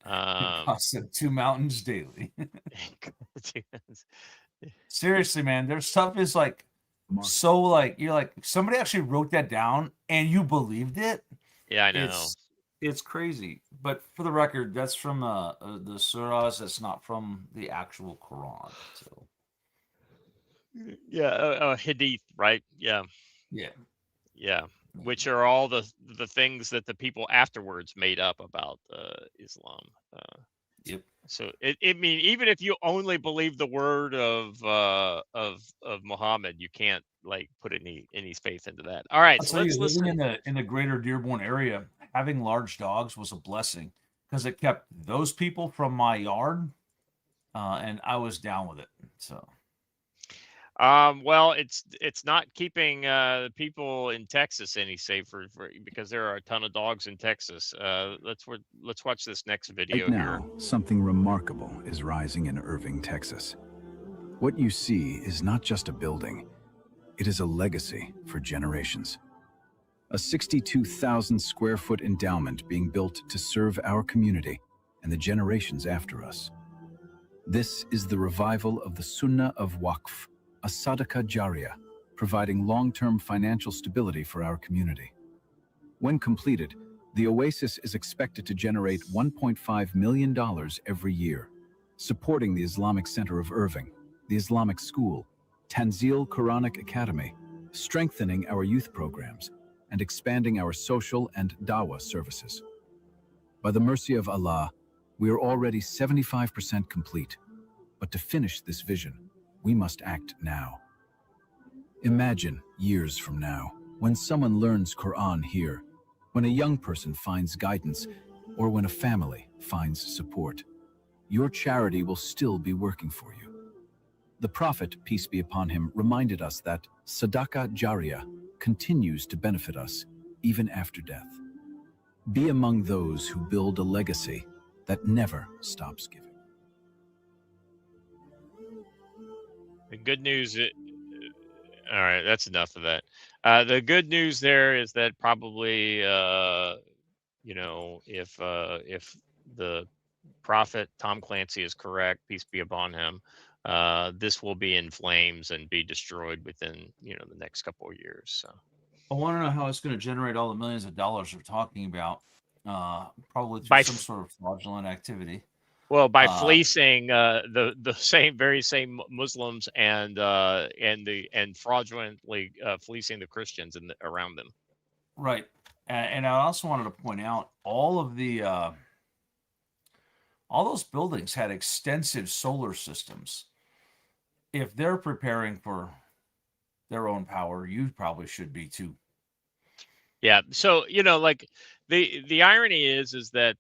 It costs them 2 mountains daily. Cartoons. Seriously, man, their stuff is like so like you're like somebody actually wrote that down and you believed it. Yeah, I know. It's crazy. But for the record, that's from the surahs. That's not from the actual Quran. So Yeah, Hadith, right? Yeah, yeah. yeah. Which are all the things that the people afterwards made up about Islam. Yep. So I mean, even if you only believe the word of Muhammad, you can't like put any faith into that. All right, I'll so tell you, let's living listen. in the greater Dearborn area, having large dogs was a blessing because it kept those people from my yard, and I was down with it. So Well, it's not keeping the people in Texas any safer because there are a ton of dogs in Texas. Let's watch this next Right video here. now, something remarkable is rising in Irving, Texas. What you see is not just a building, it is a legacy for generations. A 62,000 square foot endowment being built to serve our community and the generations after us. This is the revival of the Sunnah of Waqf, a Sadaqah Jariyah, providing long-term financial stability for our community. When completed, the oasis is expected to generate $1.5 million every year, supporting the Islamic Center of Irving, the Islamic School, Tanzil Quranic Academy, strengthening our youth programs, and expanding our social and dawah services. By the mercy of Allah, we are already 75% complete. But to finish this vision, we must act now. Imagine years from now, when someone learns Quran here, when a young person finds guidance, or when a family finds support. Your charity will still be working for you. The Prophet, peace be upon him, reminded us that Sadaqah Jariyah continues to benefit us even after death. Be among those who build a legacy that never stops giving. The good news, all right, that's enough of that. The good news there is that probably, if the prophet Tom Clancy is correct, peace be upon him, this will be in flames and be destroyed within the next couple of years. So I want to know how it's going to generate all the millions of dollars we're talking about. Probably through by some sort of fraudulent activity. by fleecing the very same Muslims and fraudulently fleecing the Christians around them. Right. And I also wanted to point out all those buildings had extensive solar systems. If they're preparing for their own power, you probably should be too. Yeah. So, like the irony is that,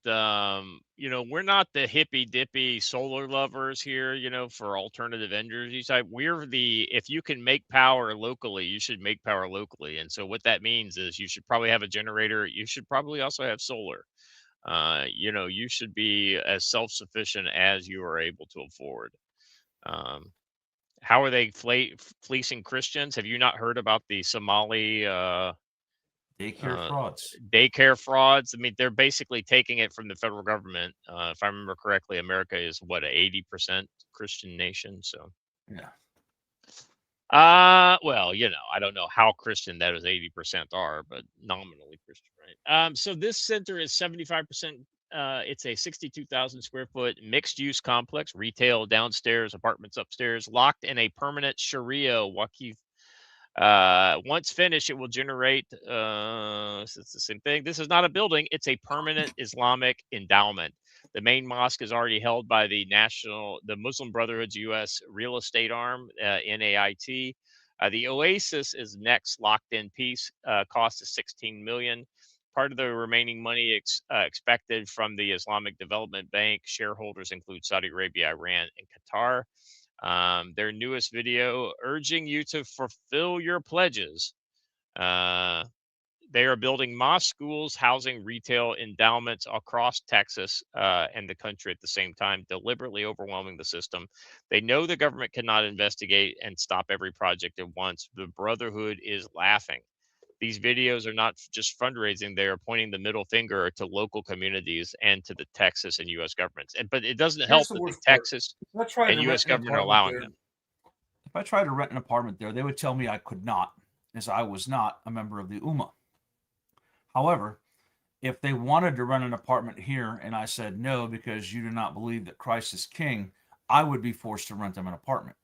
we're not the hippy dippy solar lovers here, for alternative energy type. If you can make power locally, you should make power locally. And so what that means is you should probably have a generator. You should probably also have solar. You should be as self-sufficient as you are able to afford. How are they fleecing Christians? Have you not heard about the Somali, Daycare frauds. daycare frauds? I mean, they're basically taking it from the federal government. If I remember correctly, America is what, a 80% Christian nation. So, Yeah. well, I don't know how Christian that is 80% are, but nominally Christian, right? So this center is 75%. It's a 62,000 square foot mixed use complex, retail downstairs, apartments upstairs, locked in a permanent Sharia Waqf. Once finished, it will generate, it's the same thing. This is not a building, it's a permanent Islamic endowment. The main mosque is already held by the Muslim Brotherhood's U.S. real estate arm, NAIT. The Oasis is next, locked in piece, cost is $16 million. Part of the remaining money expected from the Islamic Development Bank. Shareholders include Saudi Arabia, Iran, and Qatar. Their newest video urging you to fulfill your pledges They are building mosque, schools, housing, retail, endowments across Texas and the country at the same time, deliberately overwhelming the system. They know the government cannot investigate and stop every project at once. The Brotherhood is laughing. These videos are not just fundraising, they are pointing the middle finger to local communities and to the Texas and US governments. But it doesn't Here's help the that the worst part. Texas If I tried and to rent US an government are apartment allowing there, them. if I tried to rent an apartment there, they would tell me I could not, as I was not a member of the Ummah. However, if they wanted to rent an apartment here and I said no because you do not believe that Christ is king, I would be forced to rent them an apartment.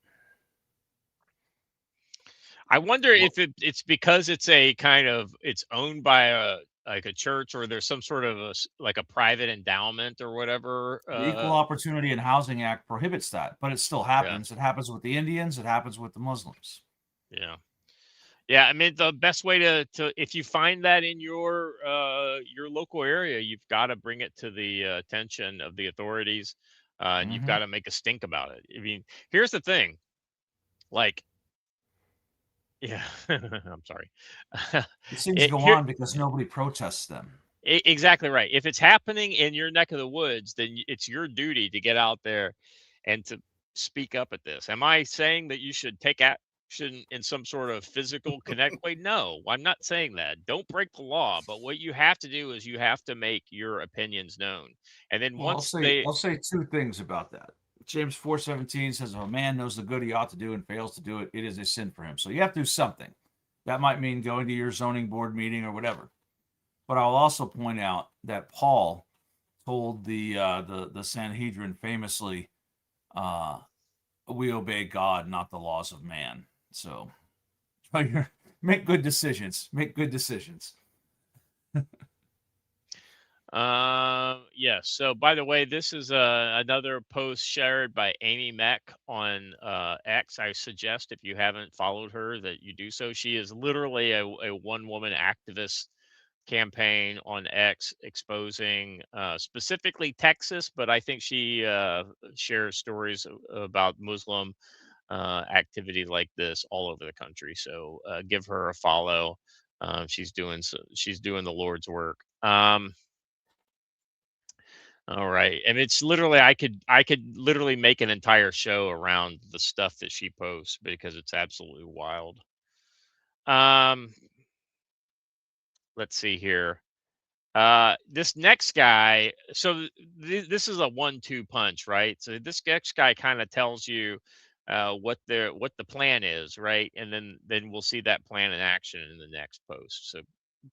I wonder Well, if it's because it's a kind of it's owned by a like a church, or there's some sort of like a private endowment or whatever. the Equal Opportunity and Housing Act prohibits that, but it still Yeah, happens. It happens with the Indians. It happens with the Muslims. yeah, yeah. I mean, the best way to if you find that in your local area, you've got to bring it to the attention of the authorities, and you've Mm-hmm. got to make a stink about it. I mean, here's the thing, like, yeah, I'm sorry. These things go Here, on because nobody protests them. Exactly right. If it's happening in your neck of the woods, then it's your duty to get out there and to speak up at this. Am I saying that you should take action in some sort of physical connect way? No, I'm not saying that. Don't break the law, but what you have to do is you have to make your opinions known. And then Well, once I'll say two things about that. James 4:17 says, if a man knows the good he ought to do and fails to do it, it is a sin for him. So you have to do something. That might mean going to your zoning board meeting or whatever. But I'll also point out that Paul told the Sanhedrin famously, "We obey God, not the laws of man." So make good decisions. Make good decisions. yes. So by the way, this is another post shared by Amy Meck on X. I suggest if you haven't followed her that you do so. She is literally a one woman activist campaign on X exposing specifically Texas, but I think she shares stories about Muslim activity like this all over the country. So give her a follow. She's doing the Lord's work. All right. And it's literally I could literally make an entire show around the stuff that she posts because it's absolutely wild. Um let's see here. This next guy, so this is a 1-2 punch, right? So this next guy kind of tells you what the plan is, right? And then we'll see that plan in action in the next post. So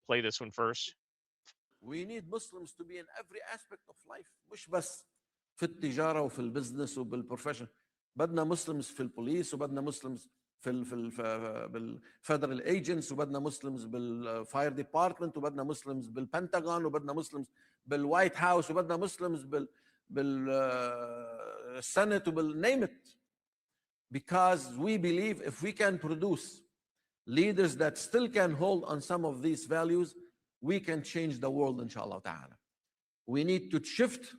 play this one first. We need Muslims to be in every aspect of life مش بس في التجارة وفي البزنس وبالبروفيشن بدنا مسلمز في البوليس وبدنا مسلمز بالفيدرال ايجنتس وبدنا مسلمز بالفاير ديبارتمنت وبدنا مسلمز بالبنتاغون وبدنا مسلمز بالوايت هاوس وبدنا مسلمز بالسنت وبالنيم ات because we believe if we can produce leaders that still can hold on some of these values we can change the world إن شاء الله تعالى. We need to shift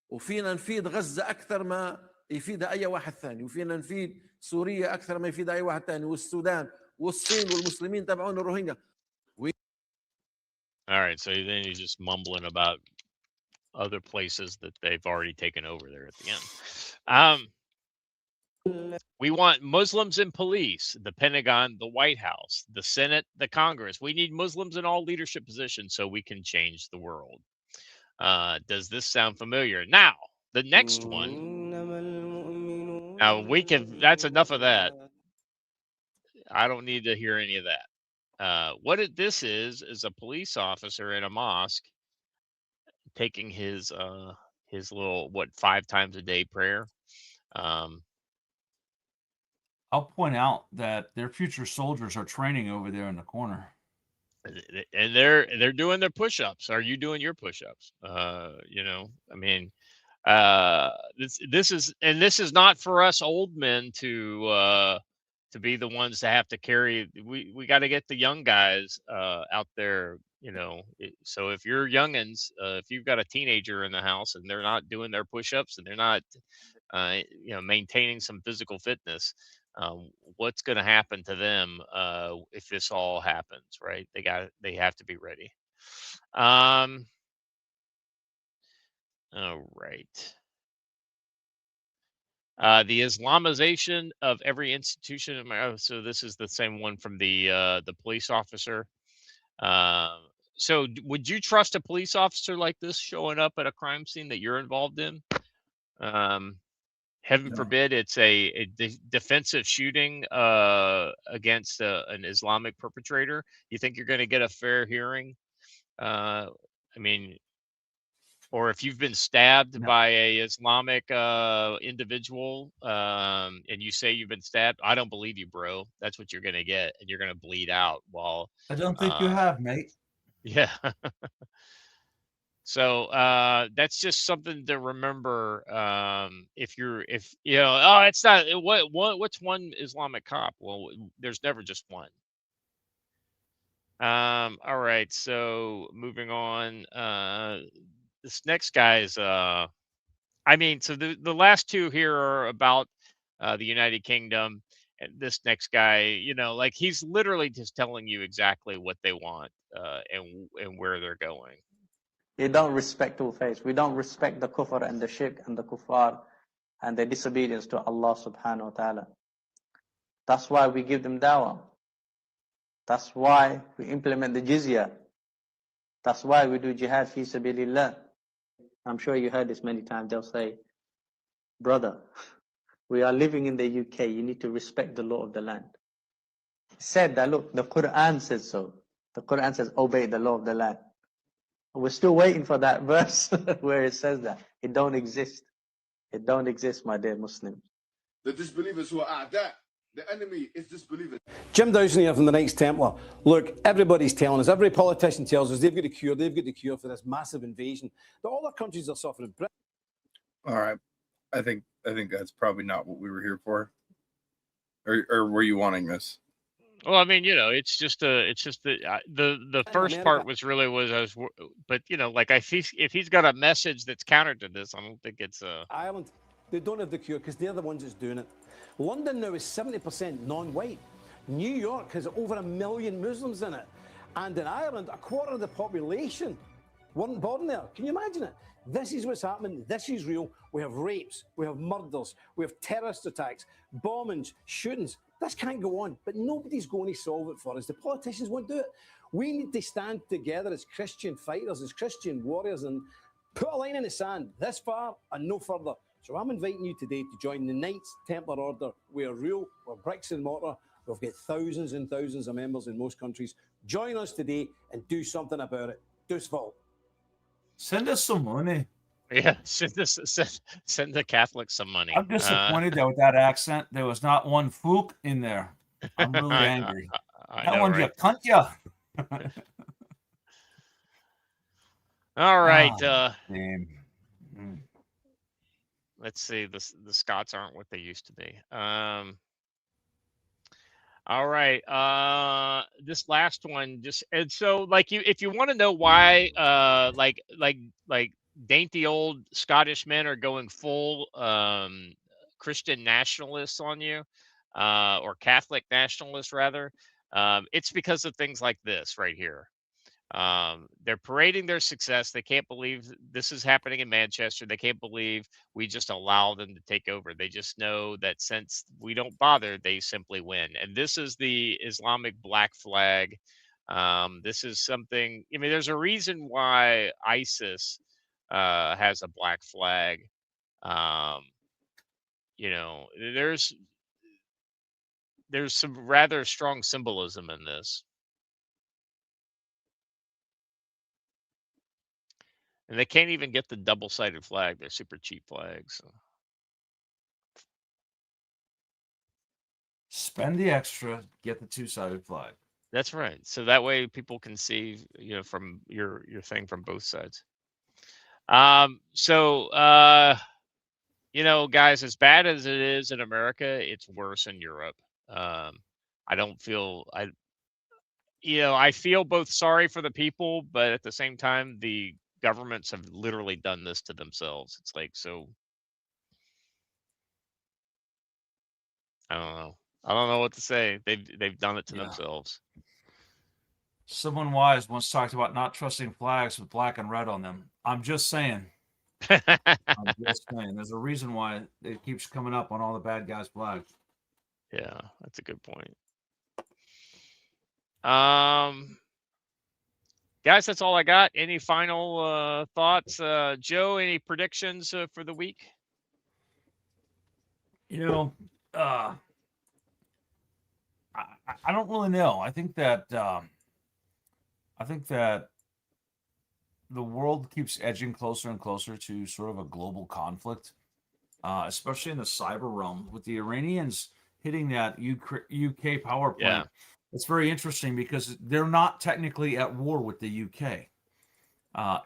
وفينا نفيد غزة أكثر ما يفيدها أي واحد ثاني وفينا نفيد سوريا أكثر ما يفيدها أي واحد ثاني والسودان والصين والمسلمين تبعون الروهينجا. All right, so then he's just mumbling about other places that they've already taken over there at the end. We want Muslims in police, the Pentagon, the White House, the Senate, the Congress. We need Muslims in all leadership positions so we can change the world. Does this sound familiar? Now, the next one. Now, that's enough of that. I don't need to hear any of that. This is a police officer in a mosque taking his little 5 times a day prayer. I'll point out that their future soldiers are training over there in the corner. And they're doing their push-ups. Are you doing your push-ups? I mean, this is not for us old men to be the ones to have to carry. We got to get the young guys out there. So if you're youngins, if you've got a teenager in the house and they're not doing their push-ups and they're not maintaining some physical fitness, what's going to happen to them if this all happens, right? They have to be ready. All right. The Islamization of every institution. So this is the same one from the police officer. So would you trust a police officer like this showing up at a crime scene that you're involved in? Heaven No. forbid it's a defensive shooting against an Islamic perpetrator. You think you're going to get a fair hearing? I mean, or if you've been stabbed No. by a Islamic individual and you say you've been stabbed, I don't believe you, bro. That's what you're going to get, and you're going to bleed out while. I don't think you have, mate. Yeah. So that's just something to remember. If you know, oh, it's not what's one Islamic cop? Well, there's never just one. All right, so moving on. This next guy's I mean, so the last two here are about the United Kingdom. And this next guy, you know, like he's literally just telling you exactly what they want and where they're going. They don't respect all faiths. We don't respect the kufr and the shirk and the kuffar and the disobedience to Allah subhanahu wa ta'ala. That's why we give them dawah. That's why we implement the jizya. That's why we do jihad fi sabilillah. I'm sure you heard this many times. They'll say, brother, we are living in the UK. You need to respect the law of the land. He said that, look, the Quran says so. The Quran says, obey the law of the land. We're still waiting for that verse where it says that. It don't exist. It don't exist, my dear Muslims. The disbelievers who are at that, the enemy is disbelievers. Jim Dowson here from the Knights Templar. Look, everybody's telling us, every politician tells us they've got the cure for this massive invasion that all our countries are suffering. All right. I think that's probably not what we were here for. Or were you wanting this? Well, I mean, you know, it's just the first part was but you know, like if he's got a message that's counter to this, I don't think it's Ireland, they don't have the cure because they're the ones that's doing it. London now is 70% non-white. New York has over 1 million Muslims in it, and in Ireland, a quarter of the population weren't born there. Can you imagine it? This is what's happening. This is real. We have rapes, we have murders, we have terrorist attacks, bombings, shootings. This can't go on, but nobody's going to solve it for us. The politicians won't do it. We need to stand together as Christian fighters, as Christian warriors, and put a line in the sand this far and no further. So I'm inviting you today to join the Knights Templar Order. We are real, we're bricks and mortar. We've got thousands and thousands of members in most countries. Join us today and do something about it. Dusval. Send us some money. yeah, send the Catholics some money. I'm disappointed that with that accent, there was not one fook in there. I'm really angry. That one, you cunt ya. All right. Damn. Let's see. The Scots aren't what they used to be. All right. This last one and so like if you want to know why like dainty old Scottish men are going full Christian nationalists on you, or Catholic nationalists rather, it's because of things like this right here. They're parading their success. They can't believe this is happening in Manchester. They can't believe we just allow them to take over. They just know that since we don't bother, they simply win. And this is the Islamic black flag. This is something, I mean, there's a reason why ISIS has a black flag. You know, there's some rather strong symbolism in this. And they can't even get the double-sided flag. They're super cheap flags. So. Spend the extra, get the two-sided flag. That's right. So that way people can see, you know, from your thing from both sides. You know, guys, as bad as it is in America, it's worse in Europe. I don't feel I feel both sorry for the people, but at the same time, the governments have literally done this to themselves. It's like, so I don't know. I don't know what to say. They've done it to Yeah. themselves. Someone wise once talked about not trusting flags with black and red on them. I'm just saying. I'm just saying. There's a reason why it keeps coming up on all the bad guys' flags. Yeah, that's a good point. Guys, that's all I got. Any final thoughts? Joe, any predictions for the week? You know, I don't really know. I think that the world keeps edging closer and closer to sort of a global conflict, especially in the cyber realm, with the Iranians hitting that UK power plant. Yeah. It's very interesting because they're not technically at war with the UK.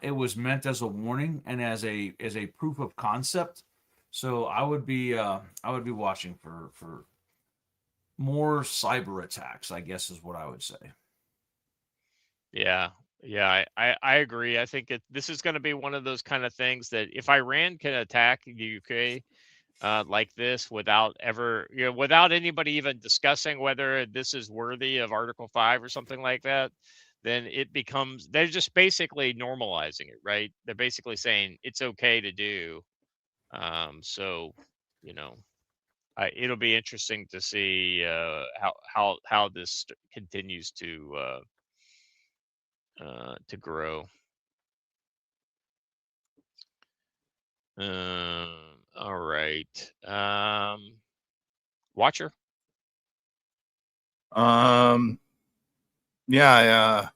It was meant as a warning and as a proof of concept. So I would be watching for more cyber attacks, I guess is what I would say. Yeah. Yeah, I agree. I think this is going to be one of those kind of things that if Iran can attack the UK like this without ever, without anybody even discussing whether this is worthy of Article 5 or something like that, then it becomes, they're just basically normalizing it, right? They're basically saying it's okay to do. So, you know, it'll be interesting to see how this continues to grow. All right. Watcher. Yeah,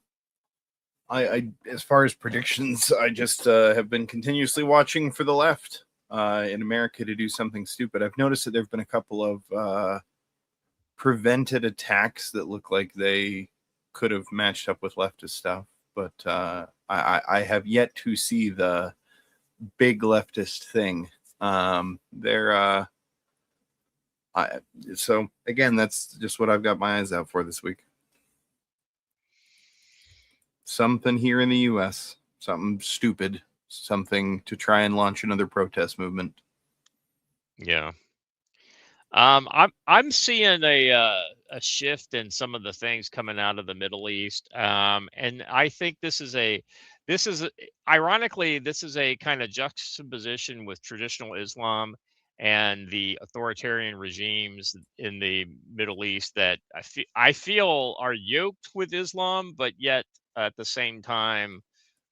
I as far as predictions, I just have been continuously watching for the left in America to do something stupid. I've noticed that there have been a couple of prevented attacks that look like they could have matched up with leftist stuff, but I have yet to see the big leftist thing. So again, that's just what I've got my eyes out for this week. Something here in the U.S., something stupid, something to try and launch another protest movement. Yeah. I'm seeing a shift in some of the things coming out of the Middle East, and I think ironically this is a kind of juxtaposition with traditional Islam and the authoritarian regimes in the Middle East that I feel are yoked with Islam, but yet at the same time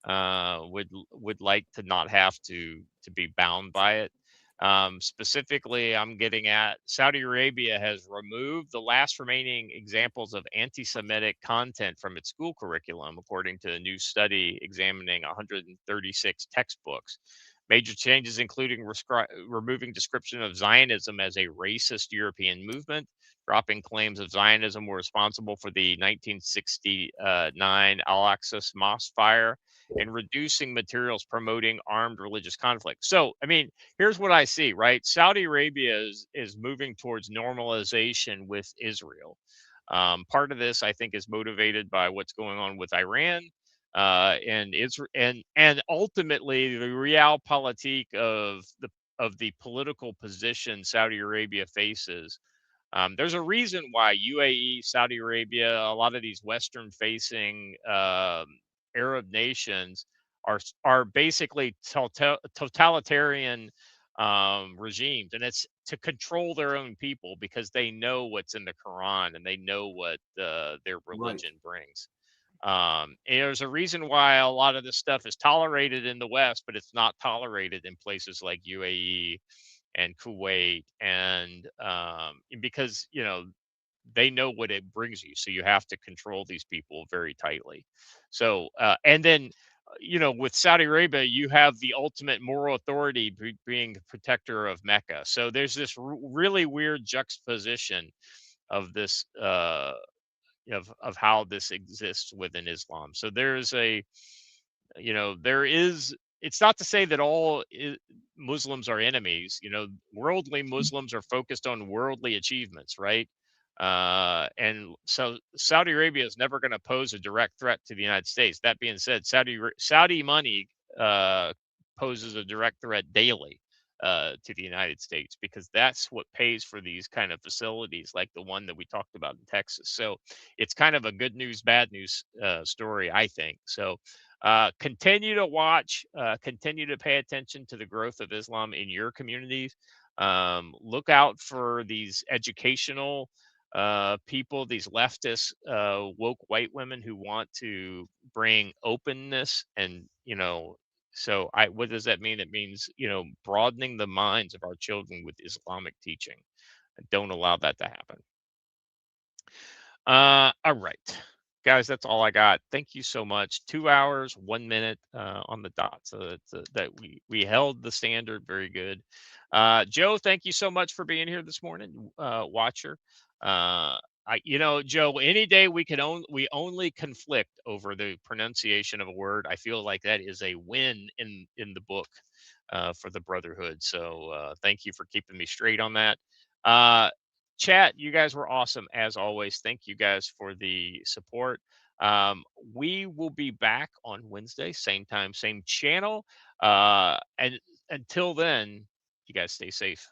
would like to not have to be bound by it. Specifically, I'm getting at Saudi Arabia has removed the last remaining examples of anti-Semitic content from its school curriculum, according to a new study examining 136 textbooks. Major changes including removing description of Zionism as a racist European movement, dropping claims of Zionism were responsible for the 1969 Al-Aqsa mosque fire, and reducing materials promoting armed religious conflict. So, I mean, here's what I see, right? Saudi Arabia is moving towards normalization with Israel. Part of this, I think, is motivated by what's going on with Iran and Israel, and ultimately the realpolitik of the political position Saudi Arabia faces. There's a reason why UAE, Saudi Arabia, a lot of these Western-facing Arab nations are basically totalitarian regimes, and it's to control their own people because they know what's in the Quran and they know what their religion brings. And there's a reason why a lot of this stuff is tolerated in the West, but it's not tolerated in places like UAE and Kuwait, and because they know what it brings you, so you have to control these people very tightly. So and then with Saudi Arabia, you have the ultimate moral authority being the protector of Mecca. So there's this really weird juxtaposition of this of how this exists within Islam. So there's there is, it's not to say that all Muslims are enemies. Worldly Muslims are focused on worldly achievements, right? And so Saudi Arabia is never going to pose a direct threat to the United States. That being said, Saudi money poses a direct threat daily to the United States, because that's what pays for these kind of facilities like the one that we talked about in Texas. So it's kind of a good news, bad news story, I think. So continue to watch, continue to pay attention to the growth of Islam in your communities. Look out for these educational people, these leftist woke white women who want to bring openness and, so what does that mean? It means, broadening the minds of our children with Islamic teaching. Don't allow that to happen. All right, guys, that's all I got. Thank you so much. 2 hours, 1 minute on the dot. So that we held the standard. Very good. Joe, thank you so much for being here this morning. Watcher. Joe, any day we only conflict over the pronunciation of a word. I feel like that is a win in the book for the Brotherhood. So thank you for keeping me straight on that. Chat, you guys were awesome as always. Thank you guys for the support. We will be back on Wednesday, same time, same channel. And until then, you guys stay safe.